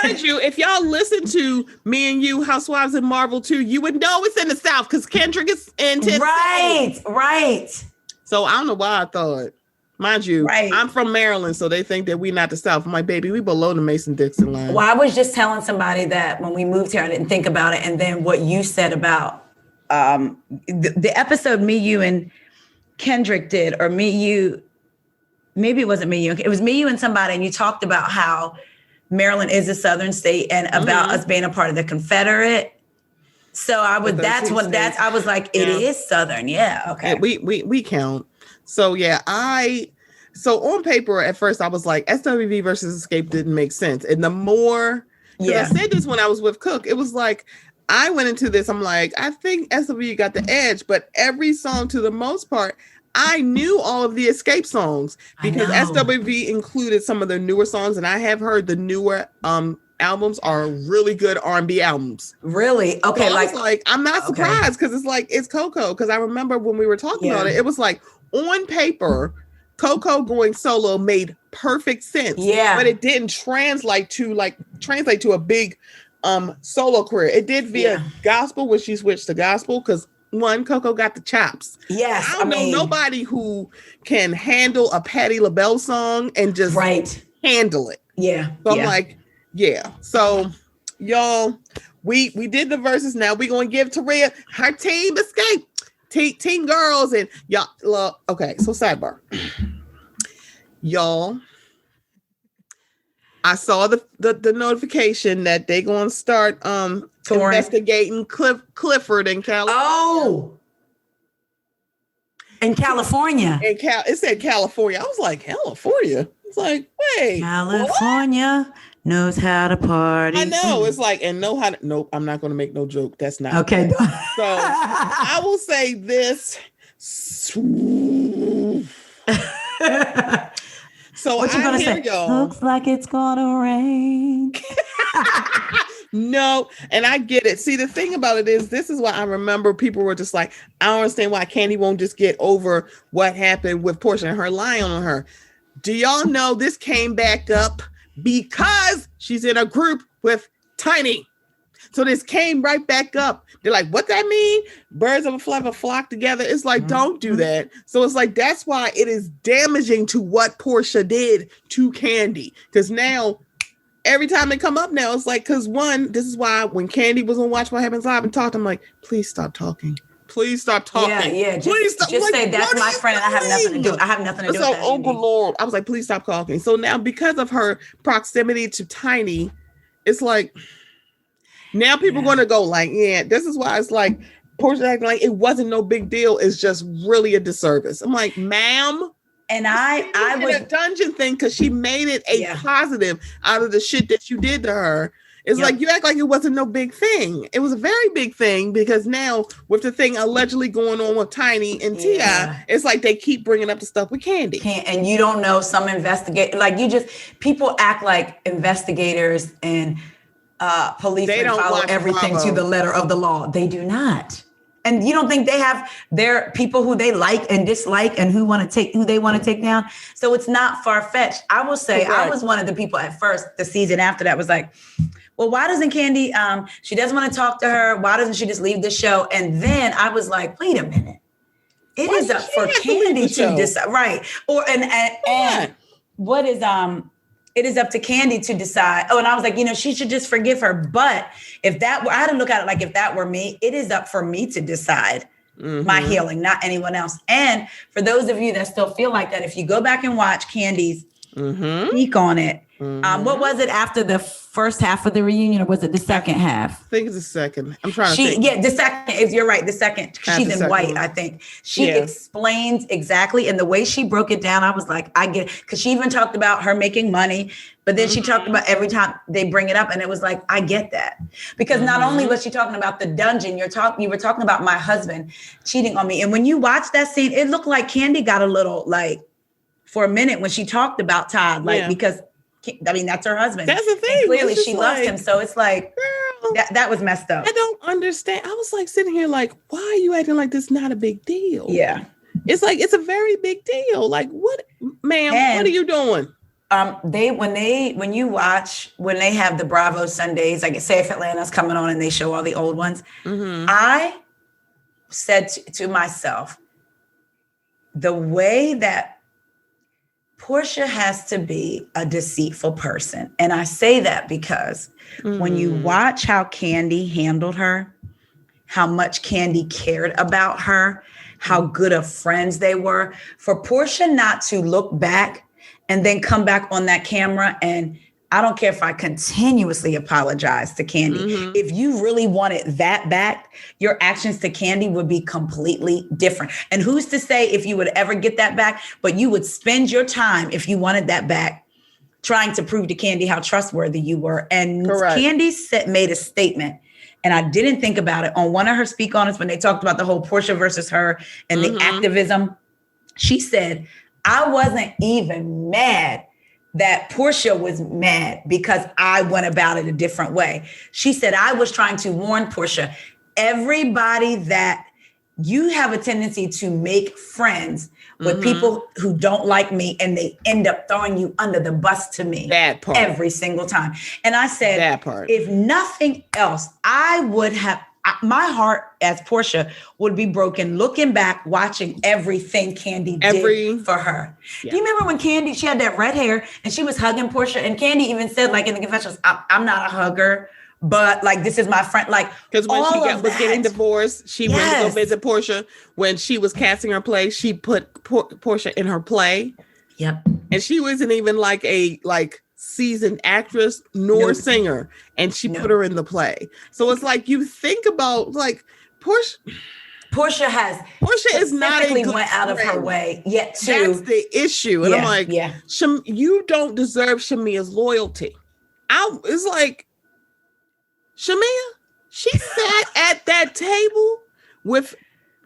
Mind you, if y'all listen to Me and You, Housewives and Marvel 2, you would know it's in the South because Kendrick is in Tennessee. Right. So I don't know why I thought. Mind you, I'm from Maryland, so they think that we're not the South. I'm like, baby, we below the Mason-Dixon line. Well, I was just telling somebody that when we moved here, I didn't think about it. And then what you said about the episode Me, You, and Kendrick did, or Me, You, maybe it wasn't Me, You. It was Me, You, and somebody, and you talked about how Maryland is a Southern state and about us being a part of the Confederate. So I was like, it is Southern. Yeah. Okay. We count. So yeah, so on paper at first I was like SWV versus Escape didn't make sense. And the more I said this when I was with Cook, it was like I went into this, I'm like, I think SWV got the edge, but every song to the most part, I knew all of the Escape songs because SWV included some of the newer songs, and I have heard the newer albums are really good R&B albums. Really? Okay. So I was like, I'm not surprised because it's Coco. Because I remember when we were talking about it, it was like on paper, Coco going solo made perfect sense. Yeah. But it didn't translate to a big solo career. It did via gospel when she switched to gospel because one, Coco got the chops. Yes. I don't know nobody who can handle a Patti LaBelle song and just handle it. Yeah. So I'm like, so y'all, we did the verses. Now we're gonna give Taria her Team Escape, team girls, and y'all. Okay, so sidebar, y'all. I saw the notification that they gonna start investigating Clifford in California. Oh, in California. It said California. I was like, California. It's like, wait, California. What? knows how to party. I know. It's like, and know how to, nope, I'm not going to make no joke. That's not. Okay. So I will say this. So what you gonna say? Y'all. Looks like it's gonna rain. No, and I get it. See, the thing about it is, this is why I remember people were just like, I don't understand why Candy won't just get over what happened with Portia and her lying on her. Do y'all know this came back up because she's in a group with Tiny? So this came right back up. They're like, what that mean? Birds of a feather flock together. It's like, don't do that. So it's like, that's why it is damaging to what Portia did to Candy. Because now, every time they come up now, it's like, because one, this is why when Candy was on Watch What Happens Live and talked, I'm like, please stop talking. Please stop talking. Yeah. Just say that's my friend. I have nothing to do. I have nothing to do with that. Oh, Lord. I was like, please stop talking. So now, because of her proximity to Tiny, it's like, now people are going to go like, yeah, this is why it's like, Portia acting like it wasn't no big deal. It's just really a disservice. I'm like, ma'am. And I was a dungeon thing because she made it a positive out of the shit that you did to her. It's like you act like it wasn't no big thing. It was a very big thing because now with the thing allegedly going on with Tiny and Tia, it's like they keep bringing up the stuff with Candy. And you don't know some people act like investigators and policemen follow everything to the letter of the law. They do not. And you don't think they have their people who they like and dislike and who they want to take down. So it's not far-fetched. I will say I was one of the people at first, the season after that was like, well, why doesn't Candy, she doesn't want to talk to her. Why doesn't she just leave the show? And then I was like, wait a minute. It is up for Candy to decide. Right. And what is, it is up to Candy to decide. Oh, and I was like, she should just forgive her. But if that were, I had to look at it like if that were me, it is up for me to decide my healing, not anyone else. And for those of you that still feel like that, if you go back and watch Candy's speak on it, what was it after the first half of the reunion, or was it the second half? I think it's the second. I'm trying to think. Yeah, the second is, you're right, the second. She's in white, I think. She explains exactly, and the way she broke it down, I was like, I get it. Because she even talked about her making money, but then she talked about every time they bring it up, and it was like, I get that. Because not only was she talking about the dungeon, you were talking about my husband cheating on me. And when you watch that scene, it looked like Candy got a little, like, for a minute when she talked about Todd, because that's her husband. That's the thing. And clearly she loves him. So it's like, girl, that was messed up. I don't understand. I was like sitting here like, why are you acting like this is not a big deal? Yeah. It's like, it's a very big deal. Like, what, ma'am, what are you doing? When they have the Bravo Sundays, like say if Atlanta's coming on and they show all the old ones, I said to myself, the way that Portia has to be a deceitful person. And I say that because when you watch how Candy handled her, how much Candy cared about her, how good of friends they were, for Portia not to look back and then come back on that camera, and I don't care if I continuously apologize to Candy. If you really wanted that back, your actions to Candy would be completely different. And who's to say if you would ever get that back, but you would spend your time, if you wanted that back, trying to prove to Candy how trustworthy you were. And Candy made a statement, and I didn't think about it, on one of her speak on us when they talked about the whole Portia versus her and the activism. She said, I wasn't even mad that Portia was mad because I went about it a different way. She said, I was trying to warn Portia, everybody that you have a tendency to make friends with people who don't like me, and they end up throwing you under the bus to me every single time. And I said, if nothing else, I would have, my heart as Portia would be broken looking back, watching everything Candy did for her. Do you remember when Candy, she had that red hair and she was hugging Portia, and Candy even said, like in the confessionals, I'm not a hugger, but like, this is my friend. Like, because when she was getting divorced, she went to go visit Portia. When she was casting her play, she put Portia in her play. Yep. And she wasn't even like a seasoned actress nor singer, and she put her in the play. So it's like, you think about like Portia is not a good went out of her way yet too. That's the issue. And I'm like, you don't deserve Shamia's loyalty. It's like, Shamia, she sat at that table with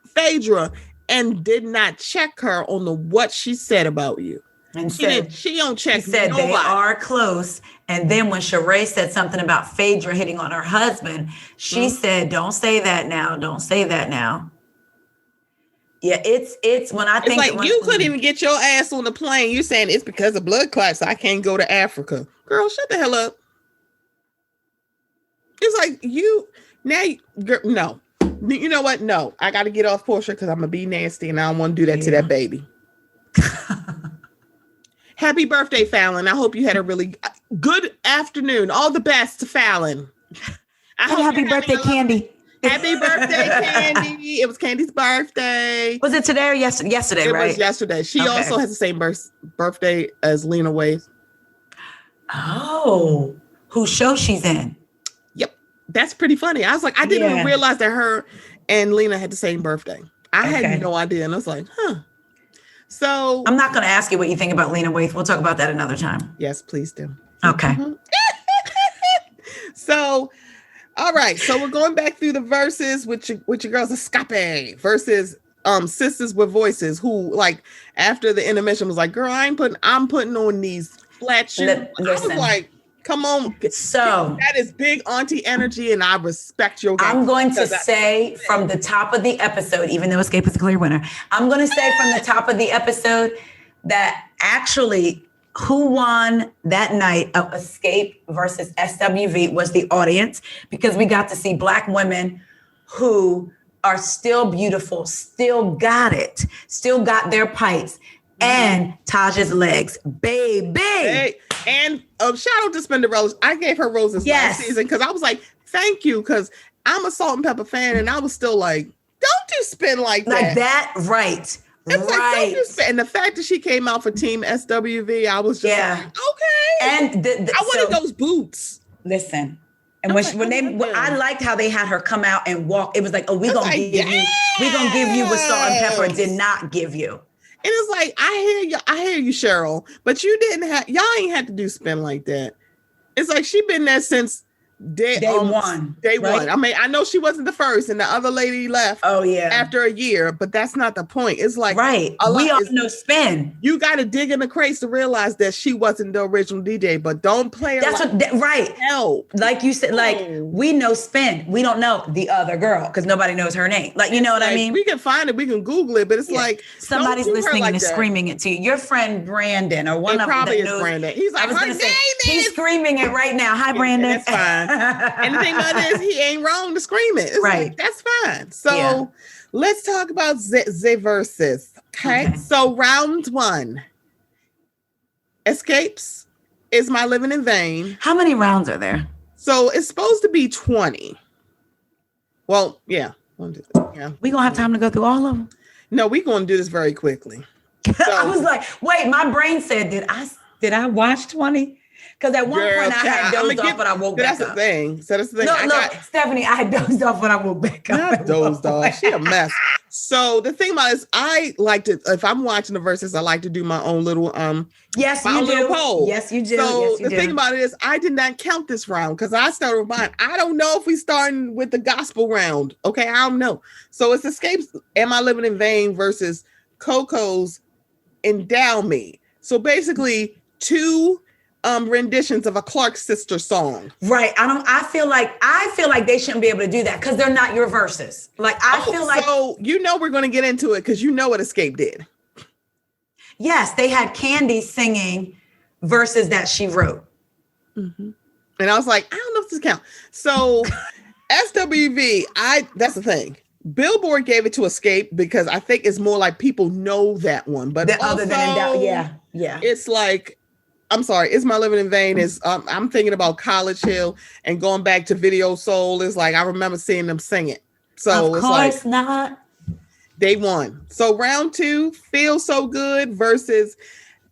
Phaedra and did not check her on what she said about you. And she don't check. She said nobody. They are close. And then when Sheree said something about Phaedra hitting on her husband, she said, "Don't say that now. Don't say that now." Yeah, it's when I think it's like you couldn't even get your ass on the plane. You're saying it's because of blood clots I can't go to Africa. Girl, shut the hell up. It's like no. You know what? No, I got to get off Portia because I'm gonna be nasty and I don't want to do that to that baby. Happy birthday, Fallon. I hope you had a really good afternoon. All the best to Fallon. Happy birthday, Candy. Happy birthday, Candy. It was Candy's birthday. Was it today or yesterday? It right? was yesterday. She also has the same birthday as Lena Waithe. Oh, whose show she's in? Yep. That's pretty funny. I was like, I didn't even realize that her and Lena had the same birthday. I had no idea. And I was like, huh. So I'm not going to ask you what you think about Lena Waithe. We'll talk about that another time. Yes, please do. Okay. So, all right. So we're going back through the verses with your girls Escape versus Sisters with Voices, who like after the intermission was like, girl, I'm putting on these flat shoes. I was like, come on. So that is big auntie energy, and I respect your game. I'm going to say from the top of the episode, even though Escape is the clear winner, I'm going to say from the top of the episode that actually who won that night of Escape versus SWV was the audience, because we got to see Black women who are still beautiful, still got it, still got their pipes, and Taj's legs, baby. Hey, and shout out to Spinderella. I gave her roses last season because I was like, thank you, because I'm a Salt and Pepper fan, and I was still like, don't do spin like that. Like that, right. It's like, don't do spin. And the fact that she came out for Team SWV, I was just like, okay. And I wanted those boots. Listen. And I liked how they had her come out and walk. It was like, oh, we're gonna give you what Salt and Pepper did not give you. And it's like, I hear you, Cheryl, but y'all ain't had to do spin like that. It's like she been there since day one. I mean, I know she wasn't the first, and the other lady left. Oh yeah, after a year, but that's not the point. It's like we all know spin. You got to dig in the crates to realize that she wasn't the original DJ, but don't play her. Help, like you said, like we know spin. We don't know the other girl because nobody knows her name. Like, you know what I mean? We can find it, we can Google it, but it's like somebody's listening and screaming it to you. Your friend Brandon, or one of them probably is Brandon. He's like, he's screaming it right now. Hi, Brandon. That's fine. And the thing about it is, he ain't wrong to scream it. It's like, that's fine. So let's talk about the verses. Okay. So round one. Escapes is my living in vain. How many rounds are there? So it's supposed to be 20. Well, yeah. We gonna have time to go through all of them? No, we're gonna do this very quickly. So, I was like, wait, my brain said, did I watch 20? Because at one point I had dozed off, but I woke back up. That's the thing. So that's the thing. No, Stephanie, I had dozed off, but I woke back up. Not dozed off. She a mess. So the thing about it is, I like to, if I'm watching the verses, I like to do my own little yes, you do. Poll. Yes, you do. So the thing about it is, I did not count this round because I started with mine. I don't know if we starting with the gospel round. Okay, I don't know. So it's Escapes, Am I Living in Vain versus Coco's Endow Me. So basically, two renditions of a Clark sister song. Right. I feel like they shouldn't be able to do that because they're not your verses. Like I feel like, so we're going to get into it because you know what Escape did. Yes, they had Candy singing verses that she wrote. Mm-hmm. And I was like, I don't know if this counts. So SWV, that's the thing. Billboard gave it to Escape because I think it's more like people know that one. But other than Endow, yeah. It's like, I'm sorry, It's My Living in Vain is, I'm thinking about College Hill and going back to Video Soul. It's like, I remember seeing them sing it. So of course not. They won. So round two, Feel So Good versus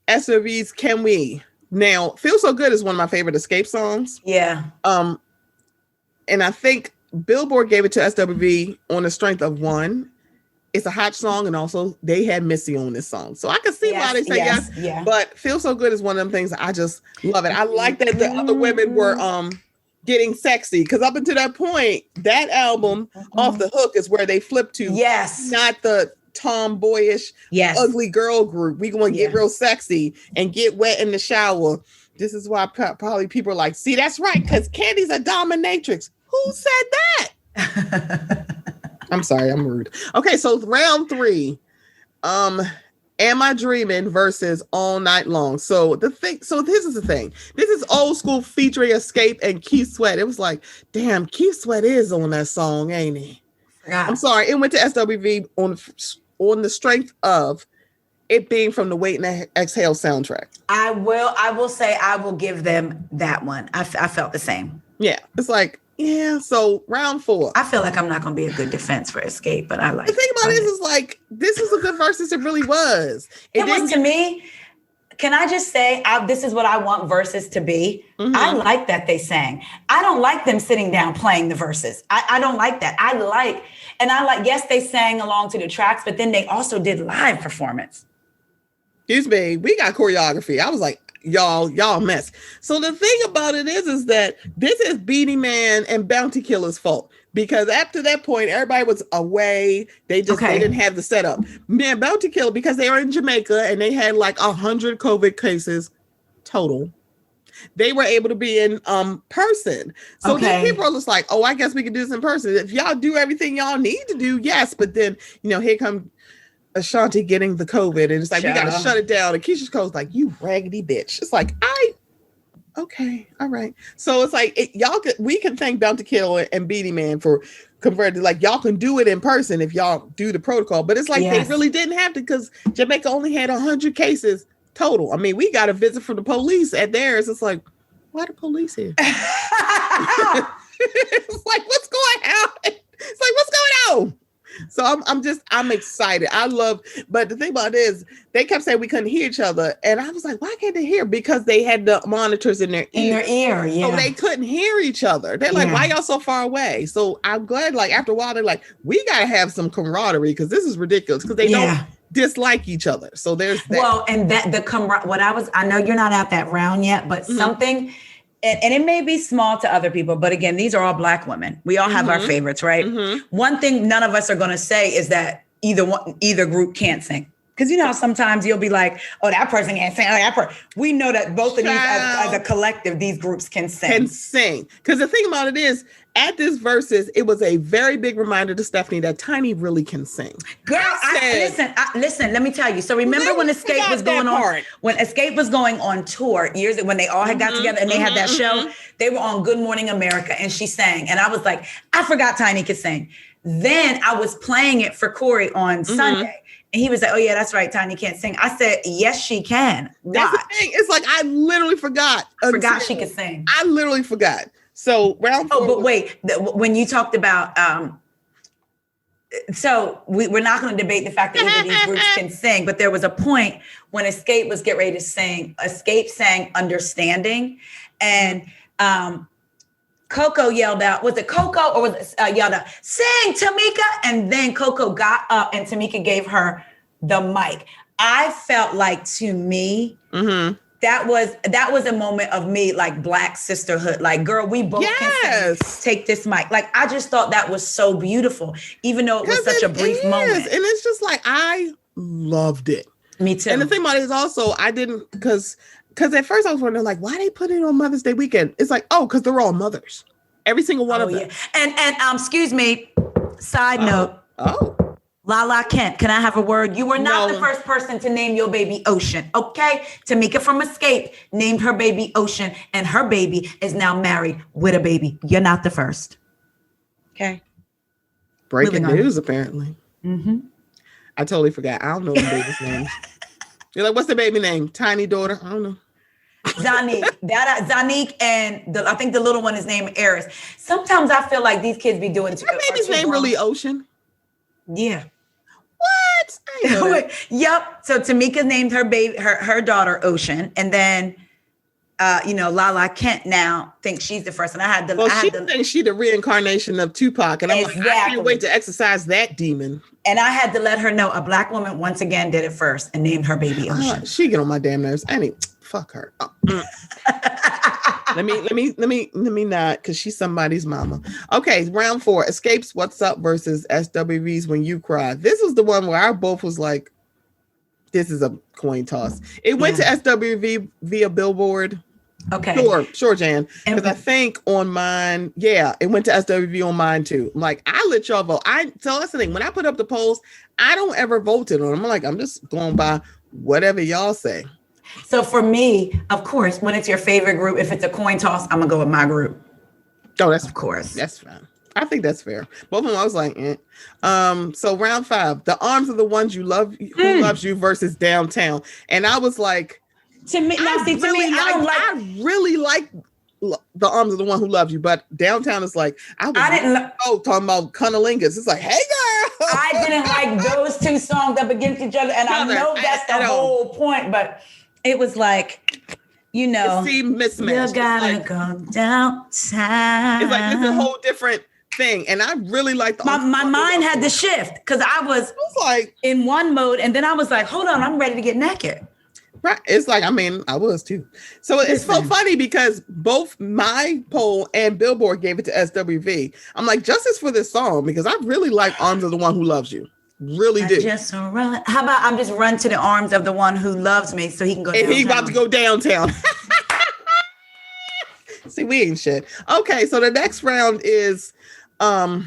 SWV's Can We. Now, Feel So Good is one of my favorite Escape songs. Yeah. And I think Billboard gave it to SWV on the strength of one. it's a hot song, and also they had Missy on this song. So I can see why they say yes. Yeah. But Feel So Good is one of them things I just love it. I like that the other women were getting sexy, because up until that point, that album Off the Hook is where they flipped to not the tomboyish ugly girl group. We going to get real sexy and get wet in the shower. This is why probably people are like, see, that's right, because Candy's a dominatrix. Who said that? I'm sorry, I'm rude. Okay, so round 3. Am I Dreaming versus All Night Long. So this is the thing. This is old school featuring Escape and Keith Sweat. It was like, damn, Keith Sweat is on that song, ain't he? Yeah. I'm sorry, it went to SWV on the strength of it being from the Wait and Exhale soundtrack. I will say I will give them that one. I felt the same. Yeah, it's like, yeah, so round 4. I feel like I'm not going to be a good defense for Escape, but I like the thing about this is like, this is a good versus. It really was. It was to me. Can I just say, this is what I want verses to be. I like that they sang. I don't like them sitting down playing the verses. I don't like that. I like, yes, they sang along to the tracks, but then they also did live performance. Excuse me, we got choreography. I was like, y'all mess. So the thing about it is that this is Beanie Man and Bounty Killer's fault, because after that point, everybody was away. They didn't have the setup. Man, Bounty Killer, because they were in Jamaica and they had like 100 COVID cases total, they were able to be in person. So then people are just like, oh, I guess we can do this in person. If y'all do everything y'all need to do, yes. But then, here come Ashanti getting the COVID, and it's like, we gotta shut it down. And Keisha Cole's like, you raggedy bitch. It's like, okay, all right. So it's like, we can thank Bounty Killer and Beanie Man for converting. Like, y'all can do it in person if y'all do the protocol. But it's like they really didn't have to, because Jamaica only had 100 cases total. I mean, we got a visit from the police at theirs. It's like, why the police here? It's like, what's going on? It's like, what's going on? So I'm excited. But the thing about it is, they kept saying we couldn't hear each other. And I was like, why can't they hear? Because they had the monitors in their ear. So they couldn't hear each other. They're like, why y'all so far away? So I'm glad, like, after a while, they're like, we got to have some camaraderie, because this is ridiculous, because they don't dislike each other. So there's that. Well, and I know you're not at that round yet, but something... And it may be small to other people, but again, these are all Black women. We all have our favorites, right? One thing none of us are going to say is that either group can't sing. Because you know how sometimes you'll be like, oh, that person can't sing. We know that both of these, as a collective, these groups can sing. Because the thing about it is, at this versus, it was a very big reminder to Stephanie that Tiny really can sing. Girl, listen, let me tell you. So remember when Escape was going on? When Escape was going on tour years, when they all had got together and they had that show, they were on Good Morning America and she sang. And I was like, I forgot Tiny could sing. Then I was playing it for Corey on Sunday. And he was like, oh, yeah, that's right. Tiny can't sing. I said, yes, she can. That's the thing. It's like, I literally forgot. Forgot she could sing. I literally forgot. So round 4. Oh, but wait, when you talked about, so we're not going to debate the fact that either of these groups can sing, but there was a point when Escape was getting ready to sing. Escape sang Understanding, and Coco yelled out, was it Coco or was it yelled out, sing, Tamika? And then Coco got up and Tamika gave her the mic. I felt like, to me, that was a moment of me, like, Black sisterhood. Like, girl, we both can sing, take this mic. Like, I just thought that was so beautiful, even though it was such a brief moment. And it's just like, I loved it. Me too. And the thing about it is also, I didn't, because at first I was wondering, like, why they put it on Mother's Day weekend? It's like, oh, because they're all mothers. Every single one of them. And excuse me, side note. Lala Kent, can I have a word? You were not the first person to name your baby Ocean, okay? Tamika from Escape named her baby Ocean, and her baby is now married with a baby. You're not the first. Okay. Breaking news, apparently. I totally forgot. I don't know the baby's name. You're like, what's the baby name? Tiny daughter? I don't know. Zanique, and I think the little one is named Eris. Sometimes I feel like these kids be doing. Her baby's name really Ocean? Yeah. What? I know that. Yep. So Tamika named her baby, her daughter Ocean, and then Lala Kent now thinks she's the first. And I had the. Well, she thinks she's the reincarnation of Tupac, and I'm like, I can't wait to exercise that demon. And I had to let her know a black woman once again did it first and named her baby Ocean. She get on my damn nerves. Fuck her. Let me not, because she's somebody's mama. Okay, round 4. Escapes What's Up versus SWV's When You Cry. This was the one where I both was like, this is a coin toss. It went to SWV via Billboard. Okay. Sure, Jan. Because I think on mine, it went to SWV on mine too. I'm like, I let y'all vote. So that's the thing. When I put up the polls, I don't ever vote it on them. I'm like, I'm just going by whatever y'all say. So for me, of course, when it's your favorite group, if it's a coin toss, I'm gonna go with my group. Oh, that's of course. That's fine. I think that's fair. Both of them, I was like, So round 5, The Arms of the Ones You Love, Who Loves You versus Downtown. And I was like, I really like The Arms of the One Who Loves You, but Downtown is like, talking about cunnilingus. It's like, hey girl. I didn't like those two songs up against each other. And I know that's the whole point, but it was like, it seemed mismatched. You gotta go downtown. It's like, it's a whole different thing. And I really like my mind had to shift because I was like in one mode. And then I was like, hold on, I'm ready to get naked. Right. It's like, I was too. So it's so funny because both my poll and Billboard gave it to SWV. I'm like, justice for this song, because I really like Arms of the One Who Loves You. Really do. Just run. How about I'm just run to the arms of the one who loves me so he can go downtown. And he's about to go downtown. See, we ain't shit. Okay, so the next round is oh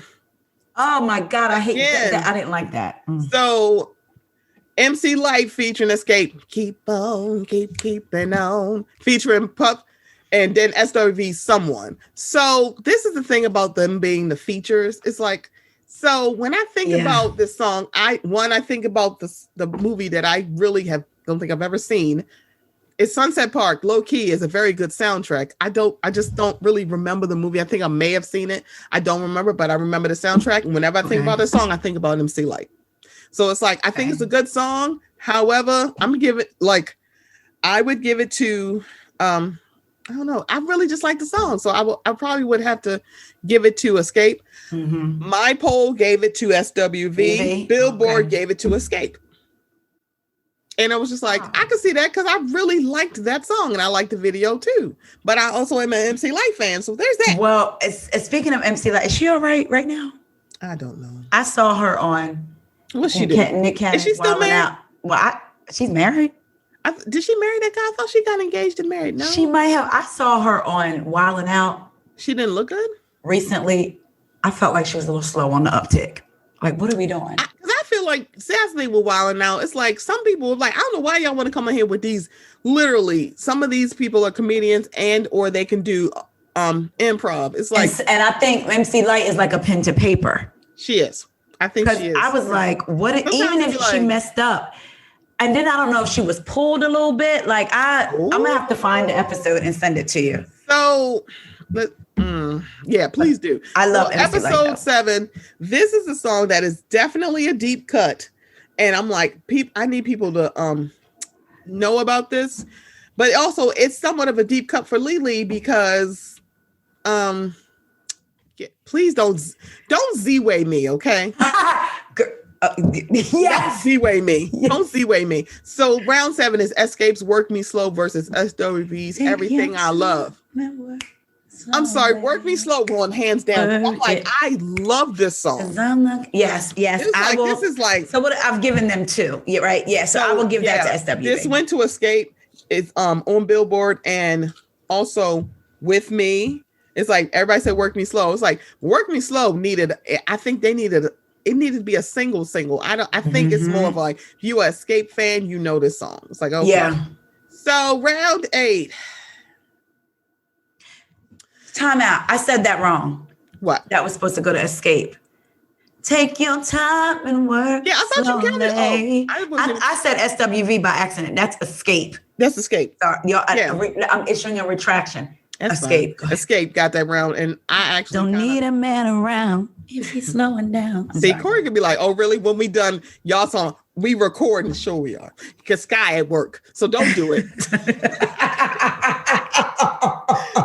my God, I hate that. I didn't like that. So MC Lyte featuring Escape. Keep on, keeping on. Featuring Puff, and then SWV Someone. So this is the thing about them being the features. It's like, so when I think about this song, I think about the movie that I really don't think I've ever seen. It's Sunset Park. Low key is a very good soundtrack. I just don't really remember the movie. I think I may have seen it. I don't remember, but I remember the soundtrack. And whenever I think about this song, I think about MC Lyte. So it's like, I think it's a good song. However, I'm gonna give it I would give it to, I don't know. I really just like the song. So I probably would have to give it to Escape. Mm-hmm. My poll gave it to SWV. Billboard gave it to Escape. And I was just like, I could see that because I really liked that song and I liked the video too. But I also am an MC Lyte fan. So there's that. Well, speaking of MC Lyte, is she all right now? I don't know. I saw her on. What's she doing? Nick Cannon. Is she still married? Out. Well, she's married. Did she marry that guy? I thought she got engaged and married. No, she might have. I saw her on Wildin' Out. She didn't look good recently. I felt like she was a little slow on the uptick. Like, what are we doing? I feel like sadly with Wildin' Out, it's like some people are like, I don't know why y'all want to come in here with these. Literally, some of these people are comedians and or they can do improv. It's like, and I think MC Lyte is like a pen to paper. She is. I think she is. I was like, what? Even if she messed up. And then I don't know if she was pulled a little bit. Like I'm gonna have to find the episode and send it to you. So, please do. I love episode 7. This is a song that is definitely a deep cut, and I'm like, I need people to know about this. But also, it's somewhat of a deep cut for Lily because, please don't Z-way me, okay? Yes. Don't Z-way me. Yes. Don't Z-way me. So round 7 is Escape's Work Me Slow versus SWV's Everything I Love. I'm sorry, Work Me Slow going hands down. I'm like, I love this song. Yes. I will. This is like, so what I've given them 2. Yeah, right. Yeah. So I will give that to SWV. This went to Escape. It's on Billboard and also With Me. It's like everybody said Work Me Slow. It's like Work Me Slow I think it needed to be a single. I think it's more of like, if you're an Escape fan, you know this song. It's like, okay. Yeah. So round 8. Time out. I said that wrong. What? That was supposed to go to Escape. Take your time and work. Yeah, I thought you counted. I said SWV by accident. That's Escape. That's Escape. Sorry, I'm issuing a retraction. That's Escape. Escape got that round, and I actually don't need a man around if he's slowing down. See, Corey could be like, "Oh, really? When we done y'all song, we recording." Sure, we are, because Sky at work, so don't do it.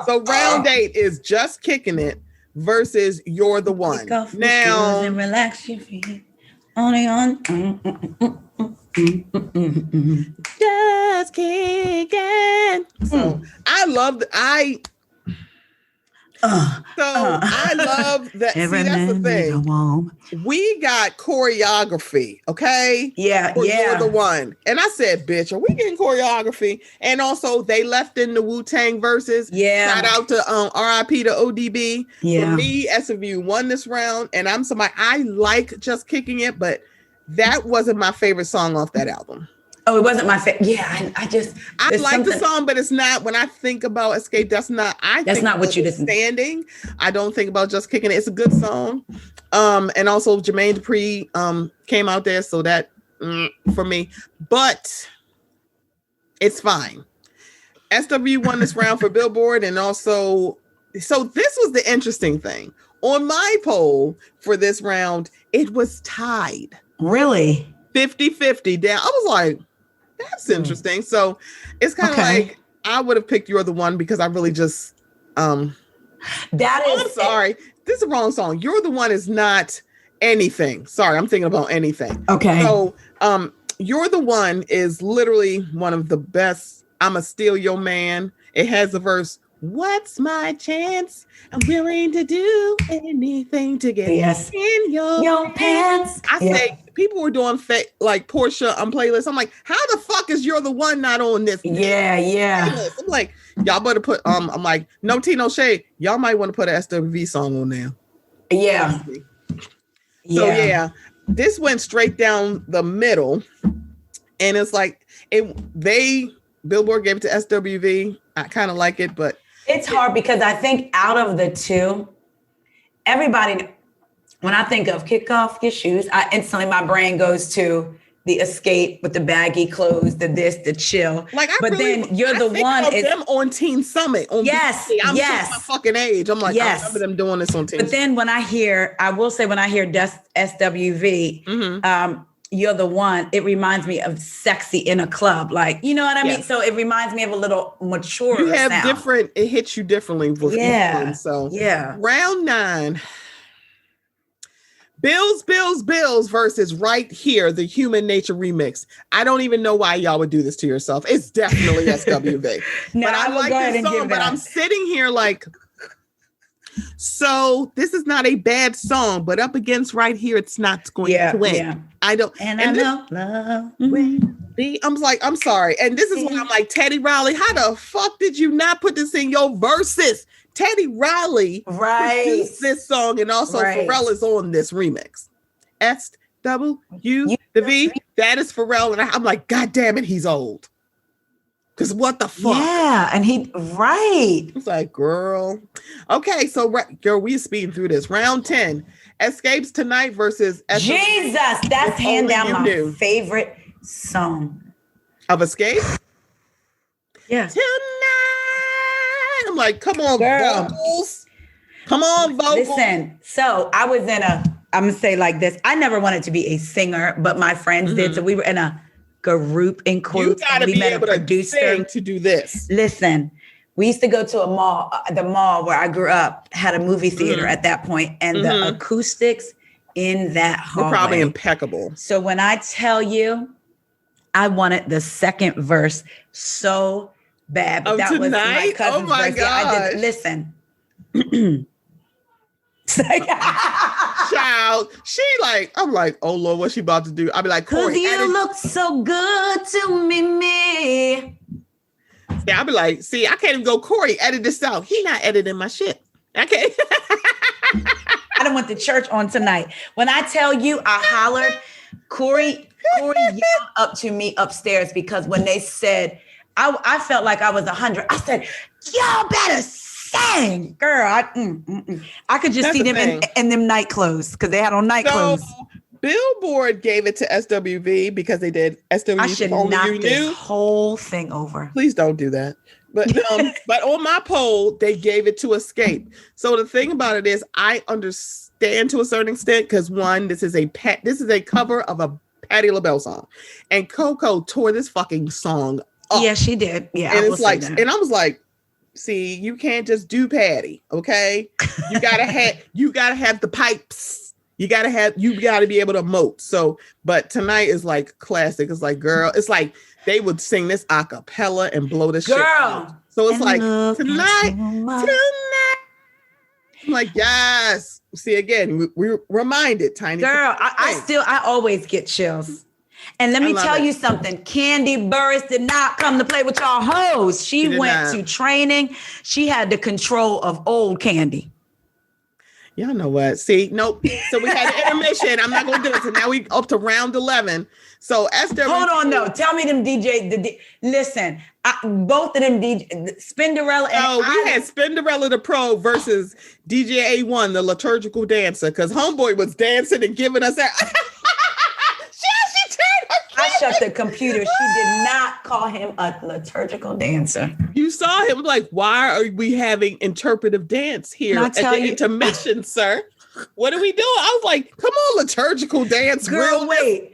So round 8 is Just Kicking It versus You're the One. Kick off your Now, shoes and relax your feet. Only on. Just kicking. So I love I love that. See, that's the thing. We got choreography, okay? Yeah, You're the One. And I said, bitch, are we getting choreography? And also, they left in the Wu-Tang verses. Yeah. Shout out to RIP to ODB. Yeah. For me, SMU won this round. And I'm somebody, I like Just Kicking It, but that wasn't my favorite song off that album. Oh, it wasn't my favorite. Yeah, I like the song, but it's not. When I think about Escape, that's not what you listen. Standing. I don't think about Just Kicking It. It's a good song. And also Jermaine Dupri came out there, so that for me, but it's fine. SW won this round for Billboard, and also, so this was the interesting thing on my poll for this round. It was tied. Really, 50-50 down. I was like, that's interesting. So it's kind of like I would have picked You're the One because I really just I'm sorry. This is the wrong song. You're the One is not anything. Sorry, I'm thinking about anything. Okay. So You're the One is literally one of the best. I'ma steal your man. It has the verse, what's my chance? I'm willing to do anything to get in your pants. I say people were doing like Portia on playlists. I'm like, how the fuck is You're the One not on this? Playlist? I'm like, y'all better put I'm like, no tea, no shade. Y'all might want to put an SWV song on there. Yeah. So yeah, this went straight down the middle, and it's like Billboard gave it to SWV. I kind of like it, but it's hard because I think out of the two, everybody, when I think of kick off your shoes, instantly my brain goes to the Escape with the baggy clothes, the chill. Like, then You're the One is them on Teen Summit. On yes, BT. I'm yes. my fucking age. I'm like, I remember them doing this on Teen. But then when I hear SWV, You're the One, it reminds me of Sexy in a Club. Like, you know what I mean? So it reminds me of a little mature. You have different, it hits you differently with each one. So round 9. Bills versus Right Here, the Human Nature remix. I don't even know why y'all would do this to yourself. It's definitely SWV. No, but I like this song, but I'm sitting here like, so this is not a bad song, but up against Right Here, it's not going to win. Yeah. I don't. And I know love will be. I'm like, I'm sorry. And this is when I'm like, Teddy Riley, how the fuck did you not put this in your verses? Teddy Riley produced this song, and also Pharrell is on this remix. SWV, that is Pharrell, and I'm like, God damn it, he's old. Because what the fuck? Yeah, and It's like, girl. Okay, so girl, we speeding through this. Round 10, Escapes Tonight versus Jesus, that's hand down my favorite song. Of Escape? Yeah. Tonight. I'm like, come on, girl. Vocals. Come on, vocals. Listen, so I was I'm going to say like this. I never wanted to be a singer, but my friends did. So we were in a group in quotes. You got to be able to sing to do this. Listen, we used to go to a mall. The mall where I grew up had a movie theater at that point, and the acoustics in that hallway were probably impeccable. So when I tell you, I wanted the second verse so bad, but that was my cousin's verse. God. Yeah, I did. Listen. Child, I'm like, oh Lord, what's she about to do? I'll be like, Corey, 'cause you look so good to me. Yeah, I'll be like, see, I can't even go, Corey, edit this out. He not editing my shit. Okay. I don't want the church on tonight. When I tell you, I hollered, Corey yelled up to me upstairs because when they said, I felt like I was 100. I said, y'all better sing, girl. I could just see them in them night clothes because they had on night clothes. Billboard gave it to SWV because they did SWV. I should knock this whole thing over. Please don't do that. But but on my poll, they gave it to Escape. So the thing about it is, I understand to a certain extent because one, this is a cover of a Patti LaBelle song, and Coco tore this fucking song up. Yeah, she did. Yeah, and it's like, and I was like, See, you can't just do Patty, okay? You gotta have the pipes. You gotta be able to emote. So, but tonight is like classic. It's like, girl, it's like they would sing this a cappella and blow the shit out. So it's like tonight. I'm like, yes. See, again, we're reminded, Tiny. Girl, I always get chills. And let me tell you something. Candy Burris did not come to play with y'all hoes. She went to training. She had the control of old Candy. Y'all know what? See, nope. So we had an intermission. I'm not going to do it. So now we up to round 11. So Esther. Hold on, though. Tell me them DJ. Listen, both of them DJ, Spinderella and we had Spinderella the Pro versus DJ A1, the liturgical dancer, because Homeboy was dancing and giving us that. She turned her I shut the computer. She did not call him a liturgical dancer. You saw him like, why are we having interpretive dance here at the intermission, sir? What are we doing? I was like, come on, liturgical dance. Girl, wait.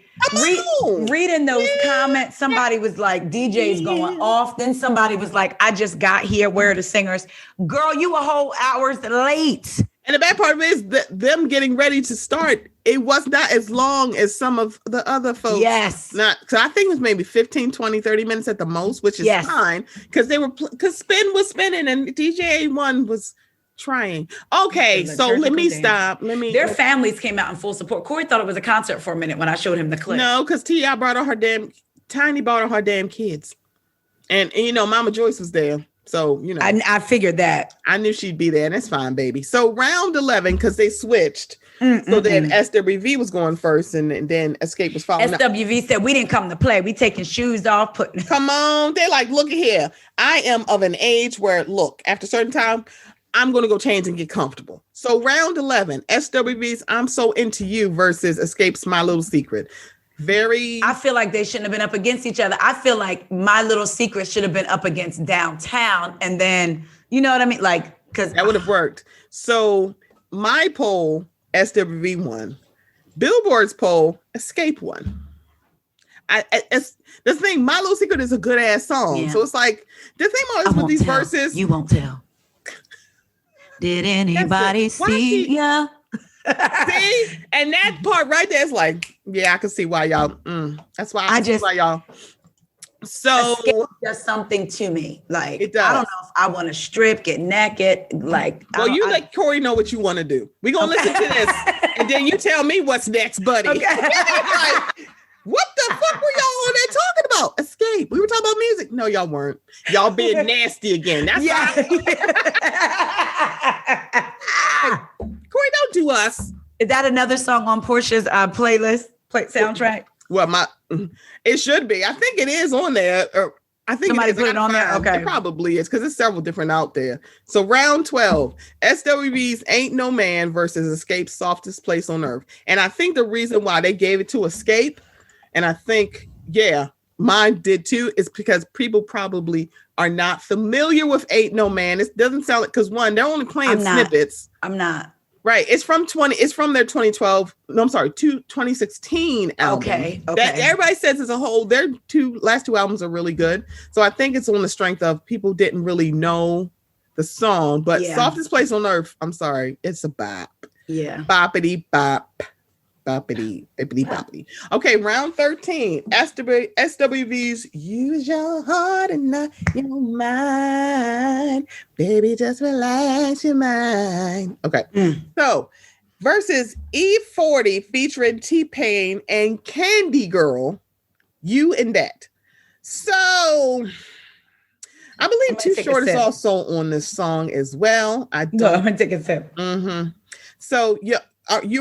Reading those comments, somebody was like, DJ's going off. Then somebody was like, I just got here. Where are the singers? Girl, you a whole hours late. And the bad part of it is that them getting ready to start, it was not as long as some of the other folks. Yes. So I think it was maybe 15, 20, 30 minutes at the most, which is fine. Because because Spin was spinning and DJ A1 was trying. Okay, so let me stop. Their families came out in full support. Corey thought it was a concert for a minute when I showed him the clip. No, because T.I. brought on Tiny brought on her damn kids. And Mama Joyce was there. So, I figured that. I knew she'd be there, and that's fine, baby. So round 11, because they switched. So then SWV was going first, and then Escape was following. SWV said, we didn't come to play. We taking shoes off. Come on. They're like, look here. I am of an age where, look, after a certain time, I'm going to go change and get comfortable. So round 11, SWV's I'm So Into You versus Escape's My Little Secret. I feel like they shouldn't have been up against each other. I feel like My Little Secret should have been up against Downtown. And then, you know what I mean? Like, because that would have worked. So my poll, SWV won. Billboard's poll, Escape won. It's the thing, My Little Secret is a good ass song. Yeah. So it's like, the thing about with these verses. You won't tell. Did anybody see ya? See, and that part right there is like, yeah, I can see why y'all. That's why I see why y'all. So Escape does something to me. Like it does. I don't know if I want to strip, get naked. Like, well, let Corey know what you want to do. We're gonna listen to this, and then you tell me what's next, buddy. Okay. Like, what the fuck were y'all on there talking about? Escape. We were talking about music. No, y'all weren't. Y'all being nasty again. That's Corey, don't do us. Is that another song on Portia's soundtrack? Well, it should be. I think it is on there. Or I think somebody put it on there. Okay, it probably is because there's several different out there. So round 12, SWV's Ain't No Man versus Escape's Softest Place on Earth. And I think the reason why they gave it to Escape, and I think mine did too, is because people probably are not familiar with Ain't No Man. It doesn't sound like, because one, they're only playing snippets. I'm not. Right. It's from their 2012. No, I'm sorry, 2016 album. Okay. That everybody says as a whole, their last two albums are really good. So I think it's on the strength of people didn't really know the song, but Softest Place on Earth, I'm sorry, it's a bop. Yeah. Boppity bop. Boppity, bippity boppity. Okay, round 13. SWV's Use Your Heart and Not Your Mind. Baby, just relax your mind. Okay. So versus E40 featuring T-Pain and Candy Girl, You and That. So I believe Too Short is also on this song as well. I'm gonna take a sip. So you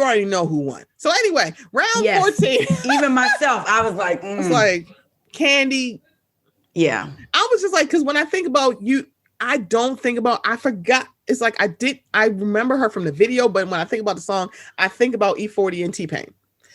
already know who won. So anyway, round 14. Even myself, I was like, It's like Candy. Yeah. I was just like, because when I think about you, I forgot. It's like I remember her from the video, but when I think about the song, I think about E40 and T-Pain.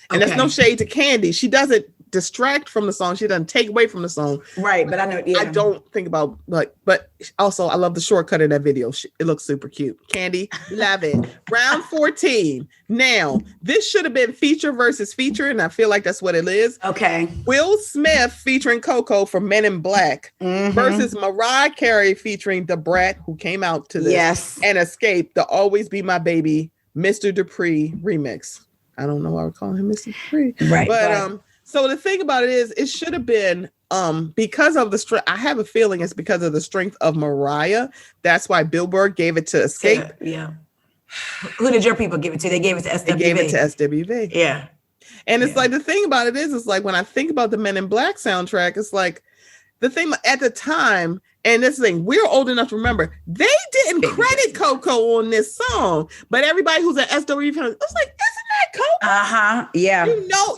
And that's no shade to Candy. She doesn't distract from the song. She doesn't take away from the song. Right, but I know. Yeah. I don't think about but also I love the shortcut in that video. It looks super cute. Candy, love it. Round 14. Now, this should have been feature versus feature, and I feel like that's what it is. Okay. Will Smith featuring Coco from Men in Black versus Mariah Carey featuring The Brat, who came out to this. Yes. And Escape, the Always Be My Baby, Mr. Dupree remix. I don't know why we're calling him Mr. Dupree. Right. But so the thing about it is, it should have been because of the strength. I have a feeling it's because of the strength of Mariah. That's why Billboard gave it to Escape. Yeah. Who did your people give it to? They gave it to SWV. They gave it to SWV. Yeah. And it's like, the thing about it is, it's like when I think about the Men in Black soundtrack, it's like the thing at the time, and this thing, we're old enough to remember, they didn't credit Coco on this song, but everybody who's at SWV was like, isn't that Coco? Yeah.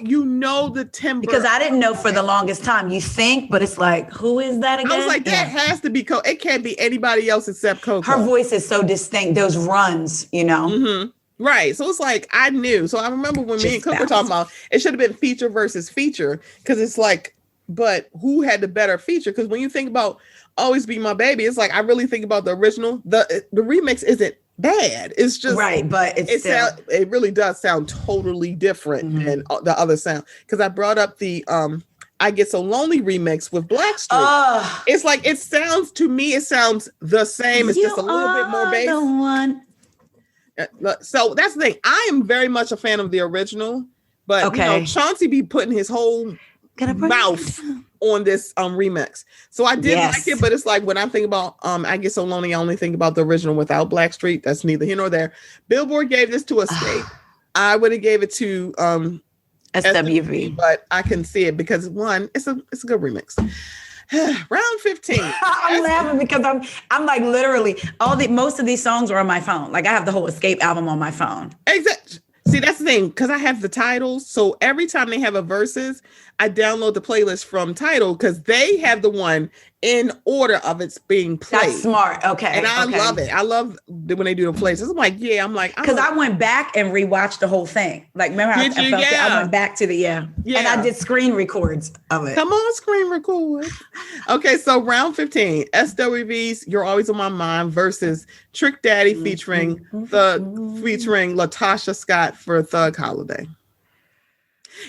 You know the timbre. Because I didn't know for the longest time. You think, but it's like, who is that again? I was like, that has to be Coco. It can't be anybody else except Coco. Her voice is so distinct. Those runs, you know. Mm-hmm. Right. So it's like, I knew. So I remember when me and Coco were talking about, it should have been feature versus feature, because it's like, but who had the better feature? Because when you think about Always Be My Baby, it's like, I really think about the original. The remix isn't bad. It's just right, but it really does sound totally different than the other sound. Because I brought up the I Get So Lonely remix with Blackstreet. It's like, it sounds the same. It's just a little bit more bass. The one. So that's the thing. I am very much a fan of the original, but you know, Chauncey be putting his whole mouth on this remix. So I did like it, but it's like, when I think about I Get So Lonely, I only think about the original without Blackstreet. That's neither here nor there. Billboard gave this to Escape. I would have gave it to SWV, but I can see it because one, it's a good remix. Round 15. I'm laughing because I'm like, literally most of these songs are on my phone. Like, I have the whole Escape album on my phone. Exactly. See, that's the thing, because I have the titles. So every time they have a verses, I download the playlist from Tidal, because they have the one in order of it's being played. That's smart. Okay. And I love it. I love when they do the plays. I'm like, because I went back and rewatched the whole thing. Like, remember how I felt it? I went back to and I did screen records of it. Come on, screen record. Okay, so round 15, SWV's You're Always on My Mind versus Trick Daddy featuring LaTasha Scott for Thug Holiday.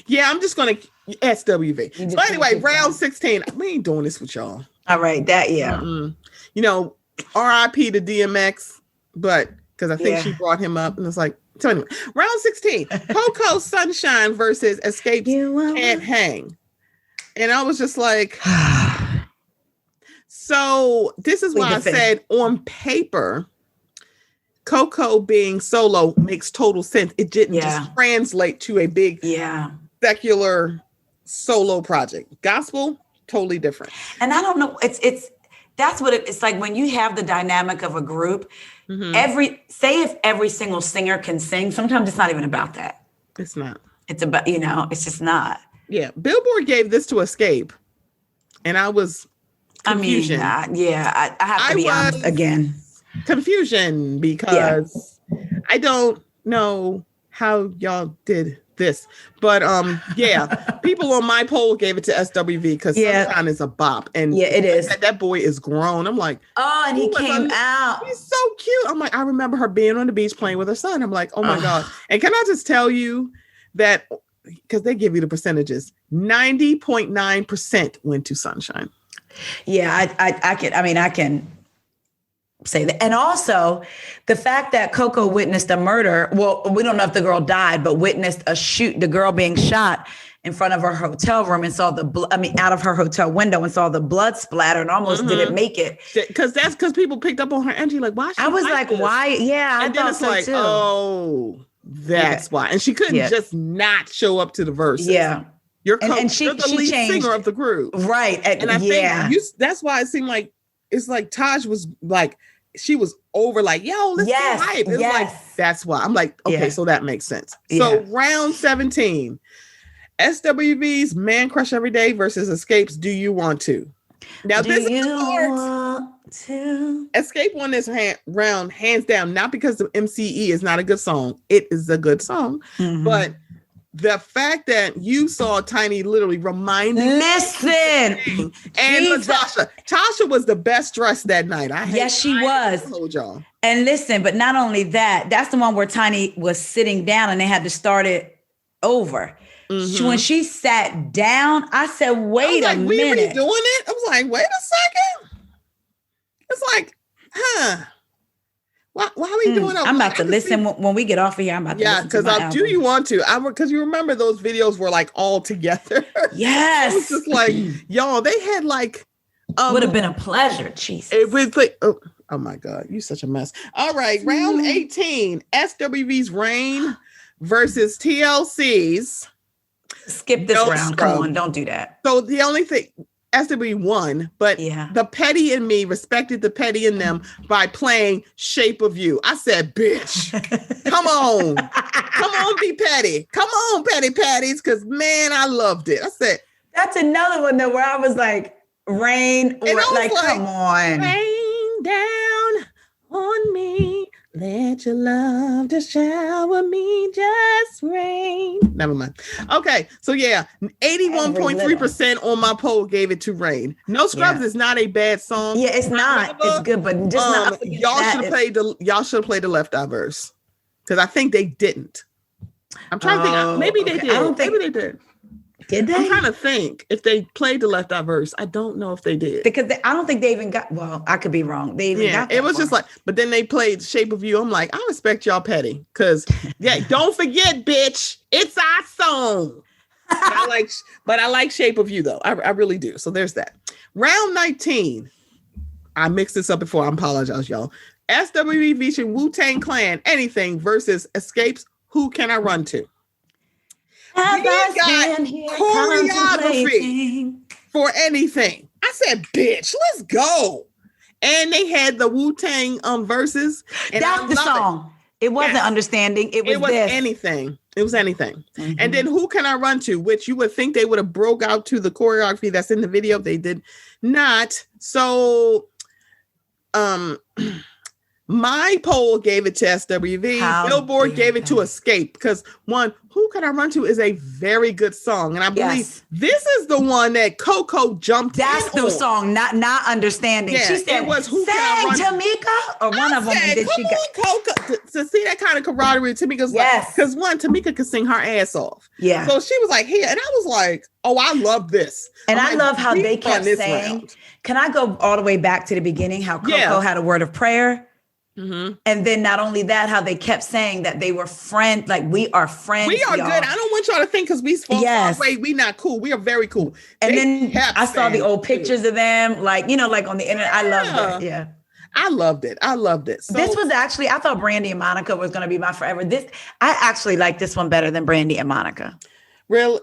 Yeah, I'm just gonna SWV. So anyway, round 16. We ain't doing this with y'all. All right, You know, RIP to DMX, but because I think she brought him up, and it's like, so anyway, round 16. Coco Sunshine versus Escape's Can't Hang. And I was just like, so this is why I said on paper, Coco being solo makes total sense. It didn't just translate to a big secular solo project. Gospel, totally different. And I don't know, that's what it's like when you have the dynamic of a group. If every single singer can sing, sometimes it's not even about that. It's not. It's about, it's just not. Yeah. Billboard gave this to Escape, and I was confusion. I have to be honest again. Confusion, because I don't know how y'all did this, but people on my poll gave it to SWV because Sunshine is a bop, and it is. That boy is grown. I'm like, and he came out. He's so cute. I'm like, I remember her being on the beach playing with her son. I'm like, oh my god. And can I just tell you that, because they give you the percentages, 90.9% went to Sunshine. Yeah, I can say that. And also the fact that Coco witnessed a murder. Well, we don't know if the girl died, but witnessed the girl being shot in front of her hotel room and saw out of her hotel window and saw the blood splatter and almost didn't make it. Because people picked up on her energy. Like, why? I was like, why? Yeah. And then it's like, too. That's why. And she couldn't just not show up to the verses. Yeah. You're the lead singer of the group. Right. And I think that's why it seemed like, it's like Taj was like, she was over like, yo, let's get hype. It's like, that's why. I'm like, okay, so that makes sense. So round 17, SWV's Man Crush Every Day versus Escape's Do You Want To? Now this is hard. Escape won this round hands down, not because the MCE is not a good song. It is a good song, but the fact that you saw Tiny literally reminding Listen, and Tasha was the best dressed that night. She was. Hold y'all. And listen, but not only that, that's the one where Tiny was sitting down and they had to start it over. Mm-hmm. When she sat down, I said, wait a minute. We redoing it? I was like, wait a second. It's like, why are we doing that? I'm about to listen when we get off of here. I'm about to listen to my album. Do you want to? Because you remember those videos were like all together. Yes. It was just like, y'all, they had like. Would have been a pleasure. Jesus. It was like, oh my God, you're such a mess. All right, round 18, SWV's Rain versus TLC's. Skip this round. Come on, don't do that. So the only thing, SWV won, but the petty in me respected the petty in them by playing Shape of You. I said, bitch, come on. Come on, be petty. Come on, petty patties, because man, I loved it. I said. That's another one though where I was like, rain, or like, come on. Rain down on me. Let your love just shower me, just rain. Never mind. Okay, so 81.3% on my poll gave it to Rain. No Scrubs is not a bad song. Yeah, it's not. It's good, but just not. Y'all should have played the Left Eye verse because I think they didn't. I'm trying to think. Maybe they did. Maybe they did. Did they? I'm trying to think if they played the Left Eye verse. I don't know if they did. Because I don't think they even got, well, I could be wrong. They even got that it was just like, but then they played Shape of You. I'm like, I respect y'all petty. Because, don't forget, bitch, it's our song. But I like Shape of You, though. I really do. So there's that. Round 19. I mixed this up before. I apologize, y'all. SWV featuring Wu-Tang Clan, Anything versus Escape's Who Can I Run To? We got choreography for Anything. I said, bitch, let's go. And they had the Wu-Tang verses. And that's the song. It wasn't Understanding. It was Anything. It was Anything. Mm-hmm. And then Who Can I Run To? Which you would think they would have broke out to the choreography that's in the video. They did not. So my poll gave it to SWV. Billboard gave it to Escape because one, Who Can I Run To is a very good song. And I believe this is the one that Coco jumped in on. That's the song, not Understanding. Yeah, she said, it was Who Can I Run To? Tamika? Or one of them. Coco. To see that kind of camaraderie, Tamika's like, because Tamika could sing her ass off. Yeah. So she was like, here. And I was like, oh, I love this. And I love how they kept saying, can I go all the way back to the beginning? How Coco had a word of prayer. Mm-hmm. And then not only that, how they kept saying that they were friends, like we are friends. We are good. I don't want y'all to think because we far away, we not cool. We are very cool. And then I saw the old pictures of them, like, like on the internet. I loved it. Yeah. I loved it. So, this was actually, I thought Brandy and Monica was going to be my forever. I actually like this one better than Brandy and Monica. Really?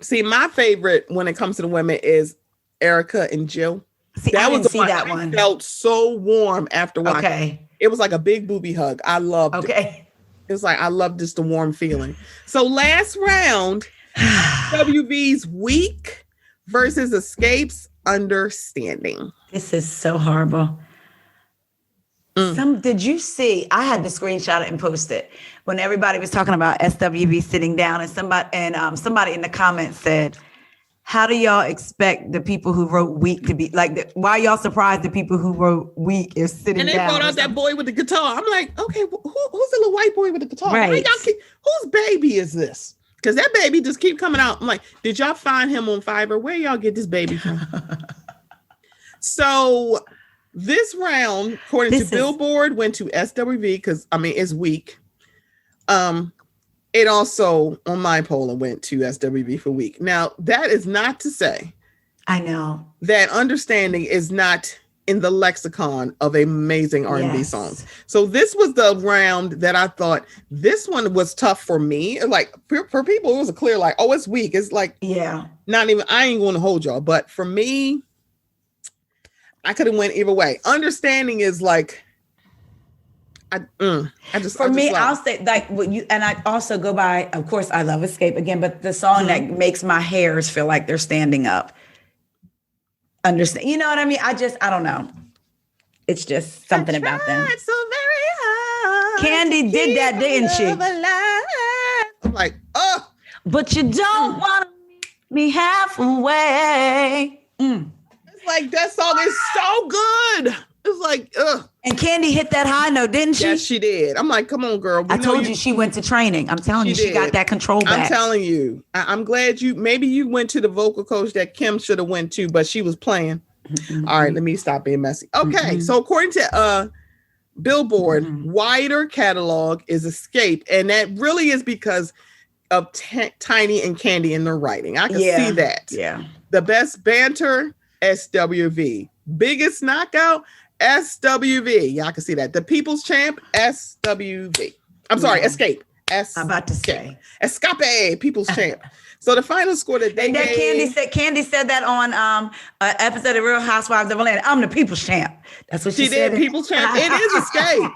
See, my favorite when it comes to the women is Erica and Jill. See, I didn't see that one. Felt so warm after watching. Okay. It was like a big booby hug. I loved it. Okay. It was like, I love just the warm feeling. So last round, WV's Weak versus Escape's Understanding. This is so horrible. Did you see? I had to screenshot it and post it when everybody was talking about SWV sitting down, and somebody in the comments said, how do y'all expect the people who wrote Weak to be like? Why y'all surprised the people who wrote Weak is sitting down? And they brought out that boy with the guitar. I'm like, okay, who's the little white boy with the guitar? Right. Whose baby is this? Because that baby just keep coming out. I'm like, did y'all find him on Fiverr? Where y'all get this baby from? So this round, according to Billboard, went to SWV because it's Weak. It also, on my poll, went to SWV for Weak. Now, that is not to say, I know, that Understanding is not in the lexicon of amazing R&B songs. So this was the round that I thought this one was tough for me. Like for people, it was a clear like, oh, it's Weak. It's like, not even, I ain't going to hold y'all. But for me, I could have went either way. Understanding is like, I'll say like what you, and I also go by, of course, I love Escape again, but the song that makes my hairs feel like they're standing up. Understand? You know what I mean? I don't know. It's just something about them. So very hard. Candy did that, didn't she? I'm like, oh, but you don't want to meet me halfway. It's like that song is so good. It's like, ugh. And Candy hit that high note, didn't she? Yes, she did. I'm like, come on, girl. I told you she went to training. I'm telling you, she got that control back. I'm telling you. I'm glad maybe you went to the vocal coach that Kim should have went to, but she was playing. All right, let me stop being messy. Okay, so according to Billboard, wider catalog is Escape, and that really is because of Tiny and Candy in their writing. I can see that. Yeah. The best banter, SWV. Biggest knockout, SWV. Y'all can see that. The People's Champ, SWV. I'm sorry, Escape. I'm about to say. Escape, People's Champ. So the final score that they gave, Candy said that on an episode of Real Housewives of Atlanta. I'm the People's Champ. That's what she said. People's Champ. It is Escape.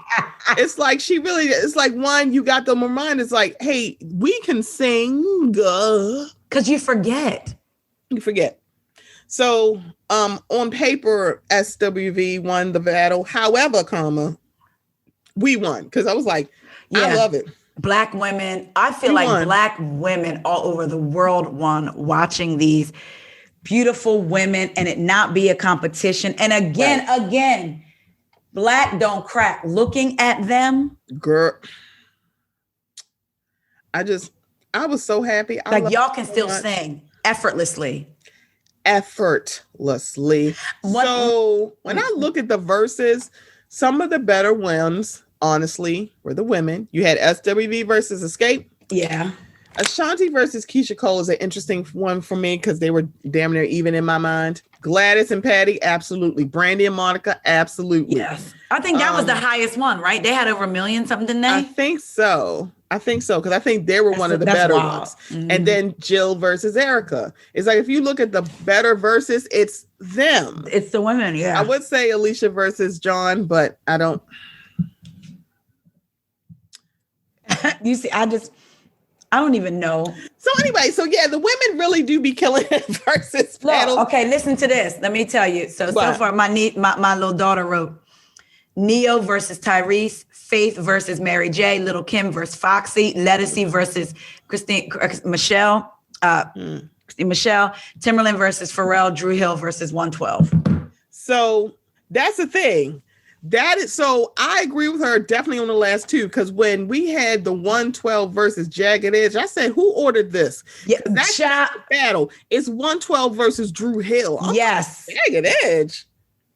It's like it's like one, you got them in mind. It's like, hey, we can sing. Because you forget. You forget. So on paper, SWV won the battle. However, we won. Because I was like, I love it. Black women, I feel like Black women all over the world won watching these beautiful women and it not be a competition. And again, Black don't crack. Looking at them. Girl, I was so happy. Like y'all can still sing effortlessly. So when I look at the verses, some of the better ones, honestly, were the women. You had SWV versus Escape. Yeah. Ashanti versus Keisha Cole is an interesting one for me because they were damn near even in my mind. Gladys and Patty, absolutely. Brandy and Monica, absolutely. Yes. I think that was the highest one, right? They had over 1 million something, didn't they? I think so. Because I think they were one of the better ones. Mm-hmm. And then Jill versus Erica. It's like, if you look at the better verses, it's them. It's the women, yeah. I would say Alicia versus John, but I don't. You see, I don't even know. So anyway, the women really do be killing it versus battles. Okay, listen to this. Let me tell you. So far, my little daughter wrote Neo versus Tyrese, Faith versus Mary J, Little Kim versus Foxy, Lettucey versus Michelle, Timberland versus Pharrell, Drew Hill versus 112. So that's the thing. So I agree with her definitely on the last two, because when we had the 112 versus Jagged Edge, I said, who ordered this? Yeah, that's not the battle. It's 112 versus Drew Hill. Yes. Like, Jagged Edge?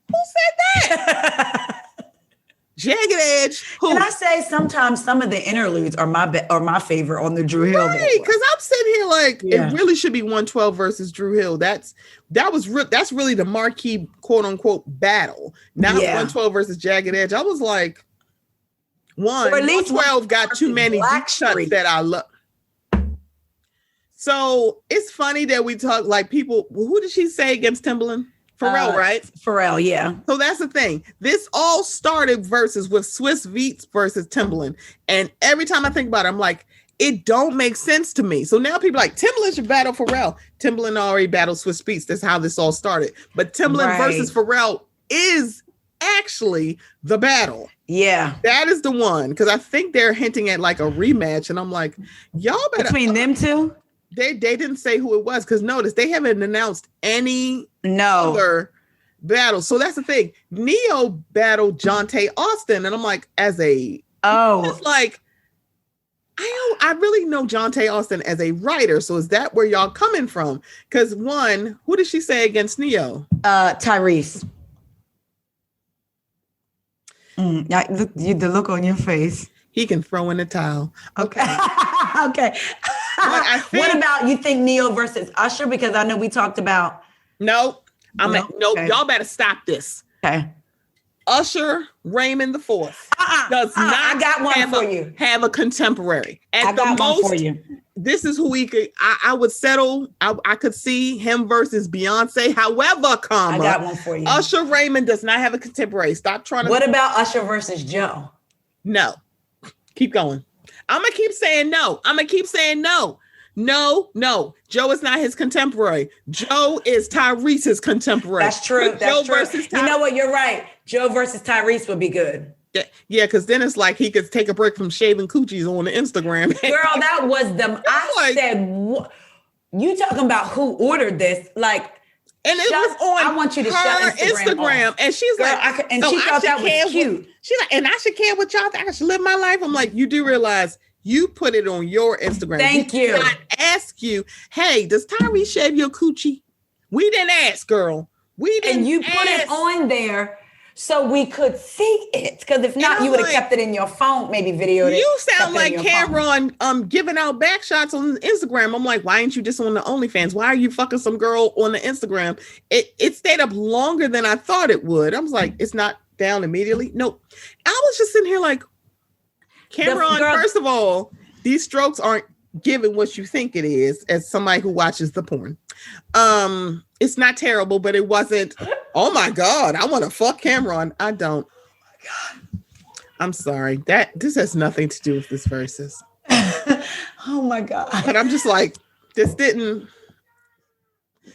Who said that? Jagged Edge. Who? Can I say sometimes some of the interludes are my favorite on the Drew Hill? Right, because I'm sitting here like it really should be 112 versus Drew Hill. That's really the marquee quote unquote battle. Not 112 versus Jagged Edge. I was like, 112 got too many deep cuts that I love. So it's funny that we talk like people. Who did she say against Timberland? Pharrell, right? Pharrell, yeah. So that's the thing. This all started versus with Swiss Beats versus Timberland. And every time I think about it, I'm like, it don't make sense to me. So now people are like, Timberland should battle Pharrell. Timberland already battled Swiss Beats. That's how this all started. But Timberland versus Pharrell is actually the battle. Yeah. That is the one. Because I think they're hinting at like a rematch. And I'm like, y'all better. Between them two? They didn't say who it was, because notice they haven't announced any other battle. So that's the thing. Neo battled Jonte Austin, and I'm like, it's like I really know Jonte Austin as a writer. So is that where y'all coming from? Because who did she say against Neo? Tyrese. The look on your face. He can throw in the towel. Okay. Okay. What about you think Neo versus Usher? Because I know we talked about. Nope. Y'all better stop this. Okay. Usher Raymond IV does not. I got one for you. Have a contemporary. I got one for you. This is who he could. I would settle. I could see him versus Beyonce. However, I got one for you. Usher Raymond does not have a contemporary. Stop trying to. What about Usher versus Joe? No. Keep going. I'm going to keep saying no. No. Joe is not his contemporary. Joe is Tyrese's contemporary. That's true. That's true. You know what? You're right. Joe versus Tyrese would be good. Yeah, because then it's like he could take a break from shaving coochies on the Instagram. Girl, that was said, what? You talking about who ordered this? Like, and it was on I want you to shut Instagram off. And she's Girl, like, she thought that was cute. She's like, and I should care what y'all think. I should live my life. I'm like, you do realize you put it on your Instagram. Thank you. I ask you, hey, does Taria shave your coochie? We didn't ask, girl. We didn't. And you put it on there so we could see it. Because if not, you would have kept it in your phone, maybe videoed it. You sound like Cameron giving out back shots on Instagram. I'm like, why ain't you just on the OnlyFans? Why are you fucking some girl on the Instagram? It stayed up longer than I thought it would. I was like, it's not down immediately. Nope. I was just sitting here like, Cameron, first of all, these strokes aren't giving what you think it is as somebody who watches the porn. It's not terrible, but it wasn't, oh my God, I want to fuck Cameron. I don't. Oh my God. I'm sorry. This has nothing to do with this verses. Oh my God. But I'm just like, this didn't.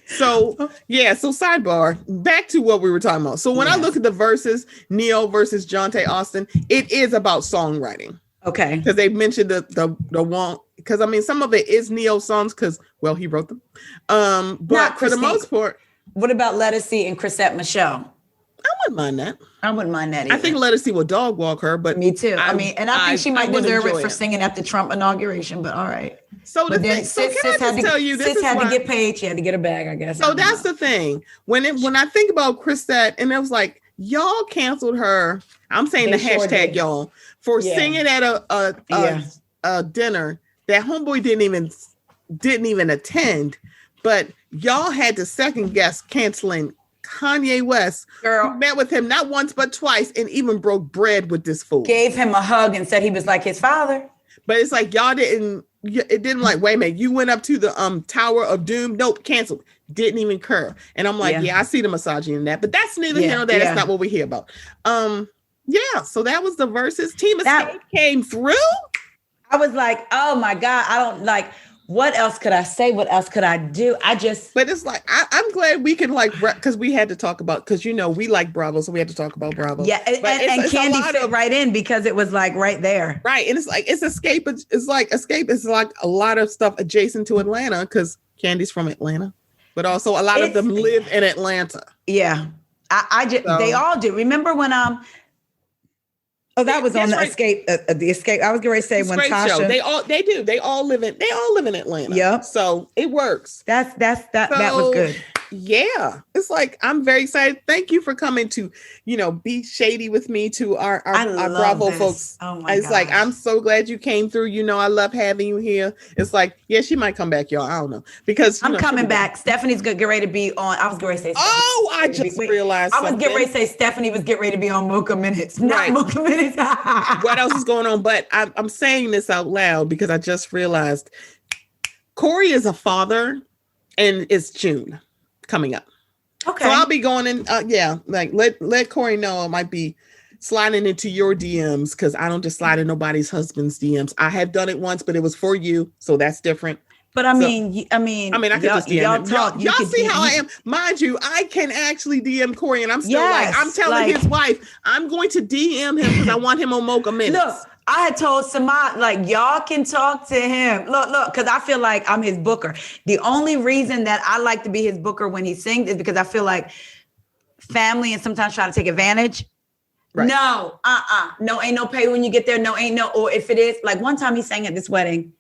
So yeah, so sidebar, back to what we were talking about. So when I look at the verses, Neo versus Jonte Austin, it is about songwriting. Okay. Because they mentioned the one, because I mean some of it is Neo songs because he wrote them. But for the most part. What about Lettucey and Chrisette Michele? I wouldn't mind that. I wouldn't mind that either. I think Lettucey will dog walk her, but me too. I think she might deserve it for singing at the Trump inauguration, but all right. So the thing, so can I just tell you, this had to get paid. She had to get a bag, I guess. So that's the thing. When I think about Chrisette, and it was like, y'all canceled her. I'm saying the hashtag y'all for singing at a dinner that homeboy didn't even attend, but y'all had to second guess canceling Kanye West, who met with him not once but twice and even broke bread with this fool. Gave him a hug and said he was like his father. But it's like y'all didn't. It didn't like. Wait a minute. You went up to the Tower of Doom. Nope, canceled. Didn't even occur. And I'm like, I see the misogyny in that, but that's neither here nor there. That's not what we hear about. So that was the verses. Team Escape came through. I was like, oh my God, I don't like. What else could I say? What else could I do? But it's like, I'm glad we can because we had to talk about, because we like Bravo, so we had to talk about Bravo. Yeah, and Candy fit right in because it was like right there. Right, and it's like, Escape. It's like Escape is like a lot of stuff adjacent to Atlanta because Candy's from Atlanta, but also a lot of them live in Atlanta. Yeah, they all do. Remember when that was on the Escape. The Escape. I was going to say when Tasha. Show. They all live in Atlanta. Yeah. So it works. That was good. Yeah. It's like, I'm very excited. Thank you for coming to, be shady with me to our Bravo folks. Oh my It's like, I'm so glad you came through. I love having you here. It's like, yeah, she might come back, y'all. I don't know. Because I'm coming back. Stephanie's get ready to be on. I was going to say. I just realized. I was getting ready to say Stephanie was getting ready to be on Mocha Minutes. Not Mocha Minutes. What else is going on? But I'm saying this out loud because I just realized Corey is a father and it's June coming up. Okay. So I'll be going in. Let Corey know I might be sliding into your DMs because I don't just slide in nobody's husband's DMs. I have done it once, but it was for you. So that's different. But I mean, I could just DM him. Y'all see how I am. Mind you, I can actually DM Corey, and I'm still I'm telling his wife, I'm going to DM him because I want him on Mocha Minutes. Look, I had told Samad, y'all can talk to him. Look, because I feel like I'm his booker. The only reason that I like to be his booker when he sings is because I feel like family and sometimes trying to take advantage. Right. No, no, ain't no pay when you get there. No, ain't no, or if it is, like one time he sang at this wedding.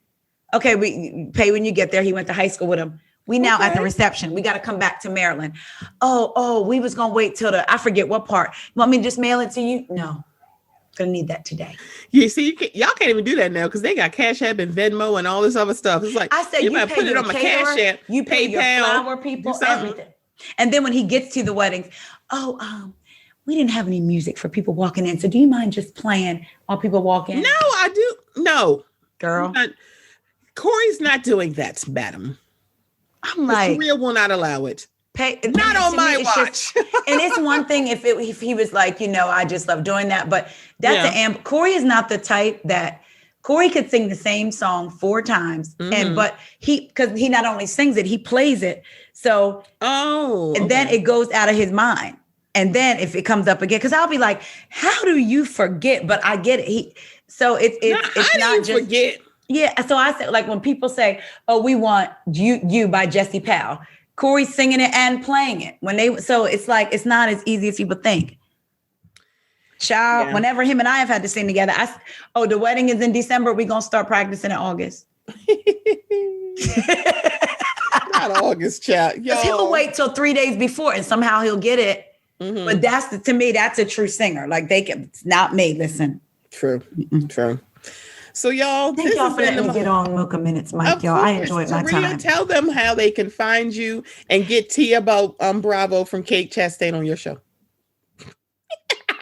Okay, we pay when you get there. He went to high school with him. We now at the reception. We got to come back to Maryland. Oh, we was going to wait till I forget what part. You want me to just mail it to you? No, going to need that today. Yeah, see, y'all can't even do that now because they got Cash App and Venmo and all this other stuff. It's like, I said, you pay put it on my Cash App, you pay your flower people, everything. And then when he gets to the weddings, we didn't have any music for people walking in. So do you mind just playing while people walk in? No, I do. No. Girl. Corey's not doing that, madam. I'm like, Korea will not allow it. Not on my watch. And it's one thing if he was like, I just love doing that. But that's Corey is not the type that Corey could sing the same song 4 times. Mm-hmm. But because he not only sings it, he plays it. So, and then it goes out of his mind. And then if it comes up again, because I'll be like, how do you forget? But I get it. It's not just forget. Yeah. So I said, like when people say, oh, we want you by Jesse Powell, Corey's singing it and playing it so it's like, it's not as easy as people think. Child, whenever him and I have had to sing together, the wedding is in December. We're going to start practicing in August. Not August, child. Because he'll wait till 3 days before and somehow he'll get it. Mm-hmm. But to me, that's a true singer. Like it's not me. Listen. True. True. So y'all, thank y'all for letting me get on Mocha Minutes, Mike. Y'all, I enjoyed my time. Tell them how they can find you and get tea about Bravo from Kate Chastain on your show.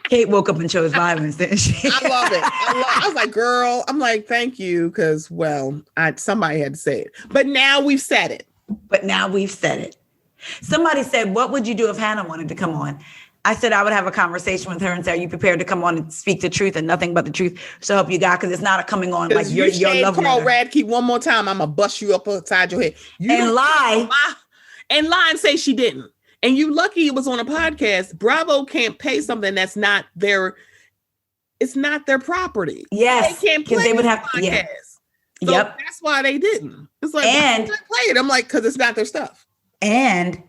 Kate woke up and chose violence, didn't she? I love it. I was like, girl, I'm like, thank you, because somebody had to say it. But now we've said it. Somebody said, what would you do if Hannah wanted to come on? I said I would have a conversation with her and say, are you prepared to come on and speak the truth and nothing but the truth? So help you God, because it's not a coming on like your love Carl Radke one more time, I'm gonna bust you up upside your head. And lie and say she didn't. And you lucky it was on a podcast. Bravo can't pay something that's not it's not their property. Yes, they can't play they would have podcast. Yeah. So that's why they didn't. It's like, and play it. I'm like, because it's not their stuff. And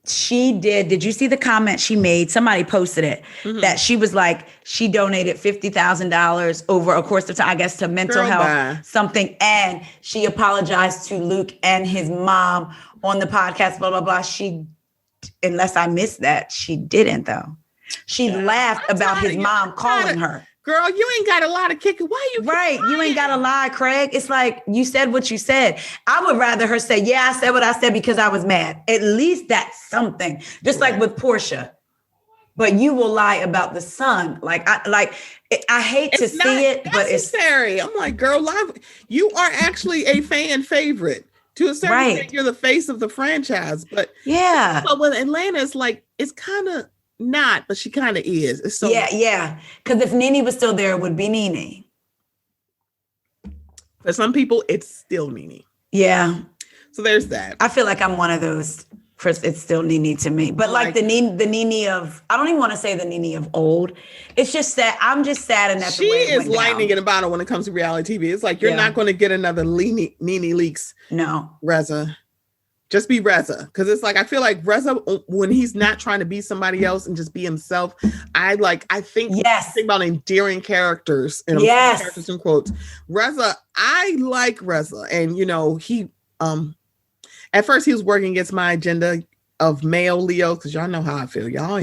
she did you see the comment she made? Somebody posted it, that she was like, she donated $50,000 over a course of time, I guess, to mental health, something. And she apologized to Luke and his mom on the podcast, blah, blah, blah. Unless I missed that, she didn't though. She laughed about his mom calling her. Girl, you ain't got a lot of kicking. Why you right? You ain't got to lie, Craig. It's like you said what you said. I would rather her say, yeah, I said what I said because I was mad. At least that's something. Just like with Portia. But you will lie about the son. I hate to see it, but it's necessary. I'm like, girl, you are actually a fan favorite. To a certain extent, you're the face of the franchise. But yeah. But with Atlanta, it's kind of not, but she kind of is. It's so yeah. Because if Nene was still there, it would be Nene. For some people, it's still Nene. Yeah. So there's that. I feel like I'm one of those. First, it's still Nene to me, but like the Nene of, I don't even want to say the Nene of old. It's just that I'm just saddened that she is lightning in a bottle when it comes to reality TV. It's like you're not going to get another Nene Leakes. No, Reza, just be Reza, because it's like I feel like Reza when he's not trying to be somebody else and just be himself. I think about endearing characters and characters in quotes. Reza, I like Reza, and he at first, he was working against my agenda of male Leo, because y'all know how I feel. Y'all,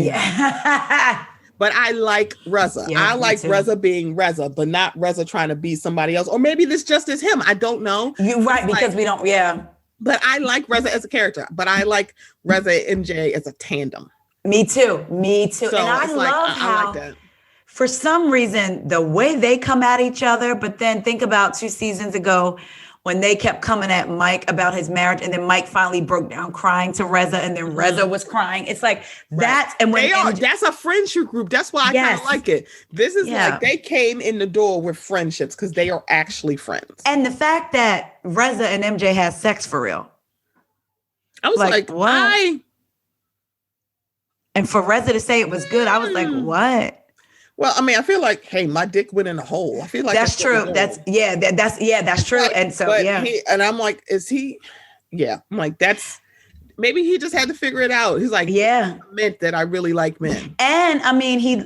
but I like Reza. I like Reza being Reza, but not Reza trying to be somebody else. Or maybe this just is him. I don't know. You're right, because we don't. Yeah. But I like Reza as a character. But I like Reza and MJ as a tandem. Me too. So and I love how. I like that. For some reason, the way they come at each other, but then think about 2 seasons ago, when they kept coming at Mike about his marriage, and then Mike finally broke down crying to Reza, and then Reza was crying. It's like that. And that's a friendship group. That's why I kind of like it. This is like they came in the door with friendships because they are actually friends. And the fact that Reza and MJ had sex for real. I was like why? And for Reza to say it was good, I was like, what? Well, I mean, I feel like, hey, my dick went in a hole. I feel like that's true. That's true. And so, and I'm like, is he? Yeah, I'm like, maybe he just had to figure it out. He's like, I meant that I really like men. And I mean, he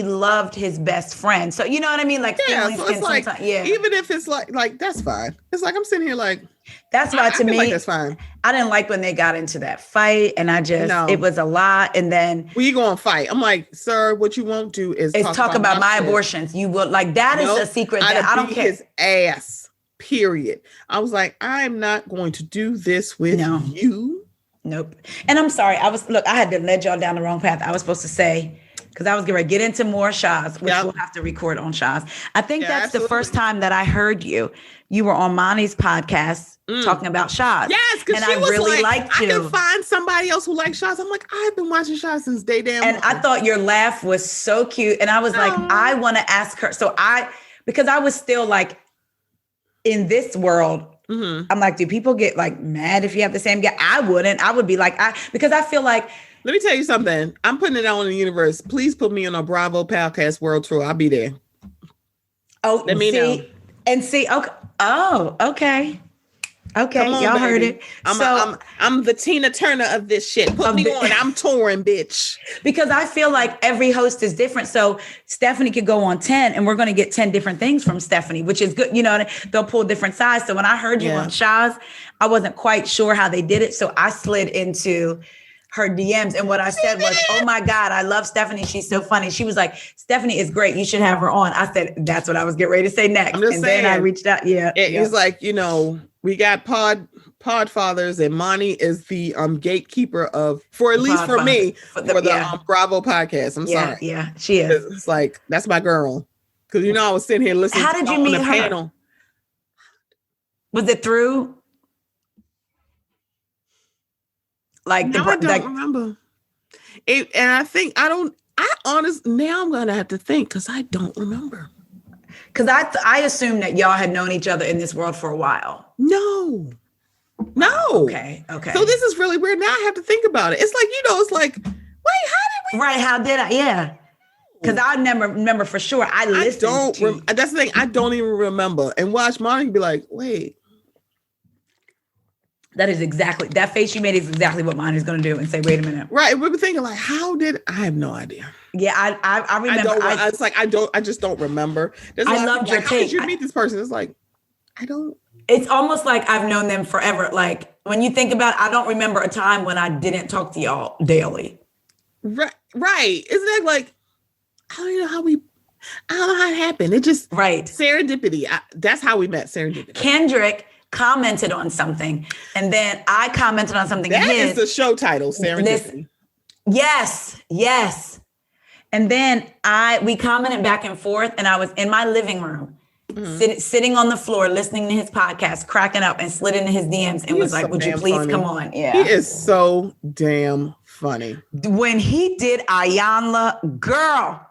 loved his best friend. So you know what I mean? Like, feelings so it's like, even if it's like that's fine. It's like I'm sitting here like. That's why to me, like that's fine. I didn't like when they got into that fight, and it was a lot. And then you going to fight? I'm like, sir, what you won't do is talk about my abortions. You will that is a secret that I don't care. His ass. Period. I was like, I'm not going to do this with you. Nope. And I'm sorry. I had to lead y'all down the wrong path. I was supposed to say, because I was going to get into more Shaz, which we'll have to record on Shaz. I think that's the first time that I heard you. You were on Monty's podcast talking about Shaz. Yes, because I really liked you. I can find somebody else who likes Shaz. I'm like, I've been watching Shaz since day damn. And I thought your laugh was so cute. And I was like, I want to ask her. So because I was still like, in this world, I'm like, do people get like mad if you have the same guy? I wouldn't. I would be like, because I feel like Let me tell you something. I'm putting it out in the universe. Please put me on a Bravo podcast world tour. I'll be there. Oh, let me know. And see. Okay. Oh, okay. Okay, on, y'all baby. heard it. I'm the Tina Turner of this shit. Put me on. I'm touring, bitch. Because I feel like every host is different. So Stephanie could go on 10 and we're going to get 10 different things from Stephanie, which is good. You know, they'll pull different sides. So when I heard you on Shaz, I wasn't quite sure how they did it. So I slid into her DMs. And what I said was, oh my God, I love Stephanie. She's so funny. She was like, Stephanie is great. You should have her on. I said, that's what I was getting ready to say next. And then I reached out. It's like, you know, we got Podfathers, and Monty is the gatekeeper for at least for me for the Bravo podcast. I'm sorry. Yeah, she is. It's like, that's my girl. Because, you know, I was sitting here listening. How did you meet her? Panel. Was it through? Like I don't remember. And I think now I'm going to have to think because I don't remember. Because I assumed that y'all had known each other in this world for a while. No. Okay. So this is really weird. Now I have to think about it. It's like, you know, it's like, wait, how did we? Right. How did I? Yeah. Because I never remember for sure. That's the thing. I don't even remember. And watch Monica be like, wait. That face you made is exactly what mine is going to do and say, wait a minute. Right. We were thinking like, I have no idea. Yeah, I remember. It's like, I just don't remember. I loved your take. How did you meet this person? It's like, I don't. It's almost like I've known them forever. Like when you think about it, I don't remember a time when I didn't talk to y'all daily. Right. Isn't that like, I don't know how it happened. It just, serendipity. That's how we met, serendipity. Kendrick commented on something and then I commented on something. That is the show title, Serendipity. Yes. And then we commented back and forth and I was in my living room, sitting on the floor, listening to his podcast, cracking up and slid into his DMs and was like, would you please come on? Yeah. He is so damn funny. When he did Ayanla, girl.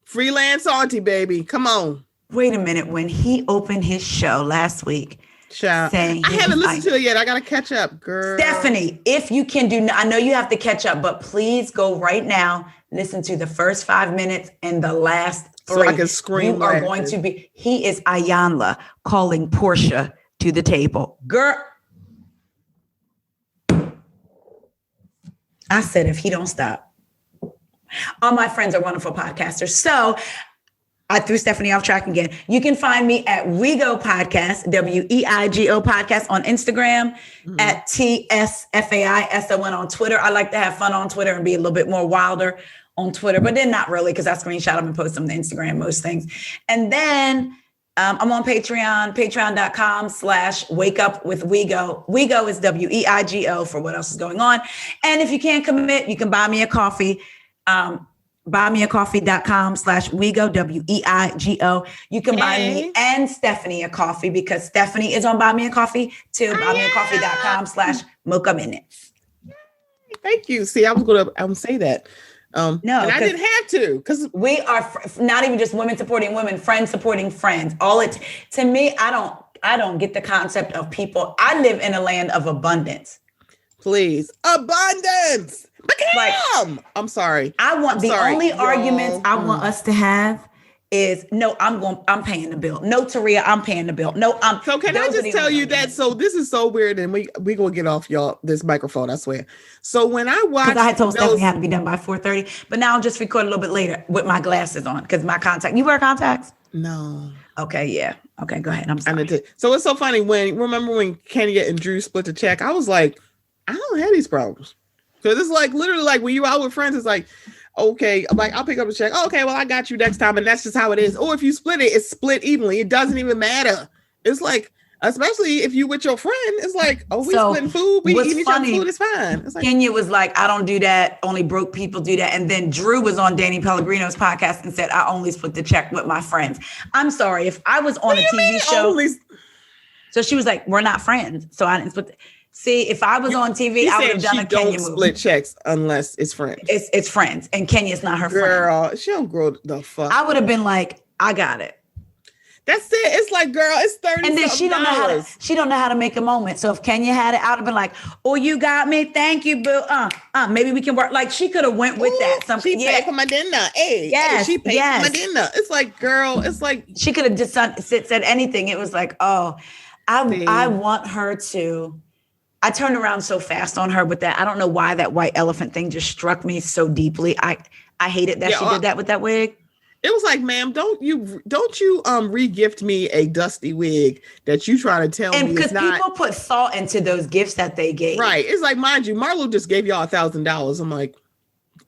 Freelance auntie, baby. Come on. Wait a minute. When he opened his show last week, saying I haven't listened to it yet. I got to catch up, girl. Stephanie, if you can I know you have to catch up, but please go right now. Listen to the first 5 minutes and the last 3. So I can scream. You are going to be. He is Ayanla calling Portia to the table, girl. I said, if he don't stop, all my friends are wonderful podcasters. So I threw Stephanie off track again. You can find me at WeGo Podcast, WEIGO Podcast on Instagram, at TSFAISON on Twitter. I like to have fun on Twitter and be a little bit more wilder on Twitter, but then not really because I screenshot them and post them to Instagram, most things. And then I'm on Patreon, patreon.com/wakeupwithwego. WeGo is WEIGO for what else is going on. And if you can't commit, you can buy me a coffee. Buymeacoffee.com/WeGo, WEIGO. You can buy me and Stephanie a coffee because Stephanie is on Buy Me a Coffee too. Buymeacoffee.com/Mocha Minutes. Thank you. See, I was going to say that. No, and I didn't have to because we are not even just women supporting women, friends supporting friends. To me, I don't get the concept of people. I live in a land of abundance. Please, abundance. Like, I'm sorry. Only arguments I want us to have is no, I'm paying the bill. No, Taria, I'm paying the bill. No, So can I just tell you that? So this is so weird, and we gonna get off this microphone, I swear. So when I watched, because I had told Stephanie had to be done by 4:30, but now I'll just record a little bit later with my glasses on because my contact. You wear contacts? No. Okay, yeah. Okay, go ahead. I'm sorry. So it's so funny remember when Kenya and Drew split the check? I was like, I don't have these problems. Because it's like literally like when you're out with friends, it's like, okay, like I'll pick up a check. Oh, okay, well, I got you next time. And that's just how it is. Or if you split it, it's split evenly. It doesn't even matter. It's like, especially if you with your friend, it's like, oh, we splitting food. We eat each other's food. It's fine. It's like, Kenya was like, I don't do that. Only broke people do that. And then Drew was on Danny Pellegrino's podcast and said, I only split the check with my friends. I'm sorry. If I was on a TV show. So she was like, we're not friends. So I didn't split. See, if I was on TV, I would have done a Kenya movie. Split checks unless it's friends. It's friends, and Kenya's not her friend. Girl, she don't grow the fuck. I would have been like, I got it. That's it. It's like, girl, it's $30. And then she don't know how to make a moment. So if Kenya had it, I'd have been like, "Oh, you got me. Thank you, boo. Maybe we can work." Like she could have went with that. She paid for my dinner. Hey, she paid for my dinner. It's like, girl, it's like she could have just said anything. It was like, oh, I want her to. I turned around so fast on her with that. I don't know why that white elephant thing just struck me so deeply. I hated that she did that with that wig. It was like, ma'am, don't you re-gift me a dusty wig that you try to tell me because people put thought into those gifts that they gave. Right. It's like, mind you, Marlo just gave y'all $1,000. I'm like,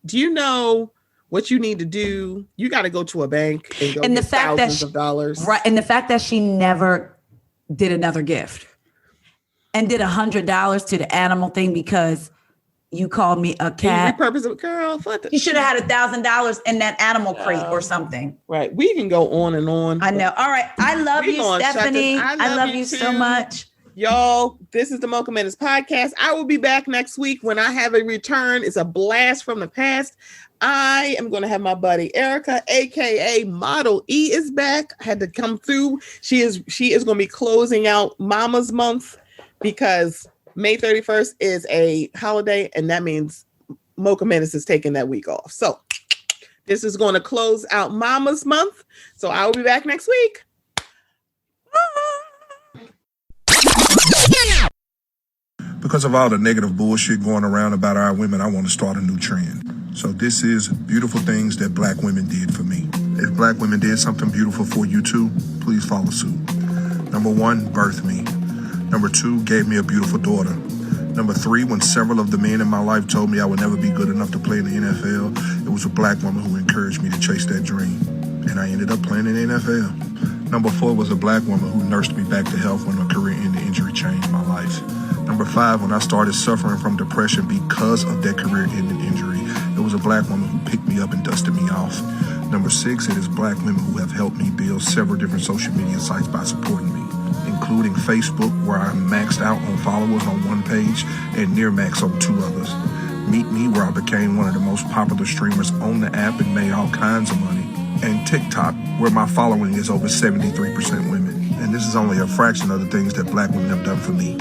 do you know what you need to do? You got to go to a bank and go get thousands of dollars. Right. And the fact that she never did another gift and did $100 to the animal thing because you called me a cat. Repurpose it, girl. You should have had $1,000 in that animal crate or something. Right. We can go on and on. I know. All right. I love you, Stephanie. I love you so much. Y'all, this is the Mocha Minutes podcast. I will be back next week when I have a return. It's a blast from the past. I am going to have my buddy Erica, aka Model E, is back. I had to come through. She is going to be closing out Mama's Month because May 31st is a holiday, and that means Mocha Minutes is taking that week off. So this is going to close out Mama's Month. So I will be back next week. Because of all the negative bullshit going around about our women, I want to start a new trend. So this is beautiful things that black women did for me. If black women did something beautiful for you too, please follow suit. Number 1, birthed me. Number 2, gave me a beautiful daughter. Number 3, when several of the men in my life told me I would never be good enough to play in the NFL, it was a black woman who encouraged me to chase that dream. And I ended up playing in the NFL. Number 4 was a black woman who nursed me back to health when my career-ending injury changed my life. Number 5, when I started suffering from depression because of that career-ending injury, it was a black woman who picked me up and dusted me off. Number 6, it is black women who have helped me build several different social media sites by supporting me, including Facebook, where I maxed out on followers on one page and near max on 2 others. Meet Me, where I became one of the most popular streamers on the app and made all kinds of money. And TikTok, where my following is over 73% women. And this is only a fraction of the things that black women have done for me.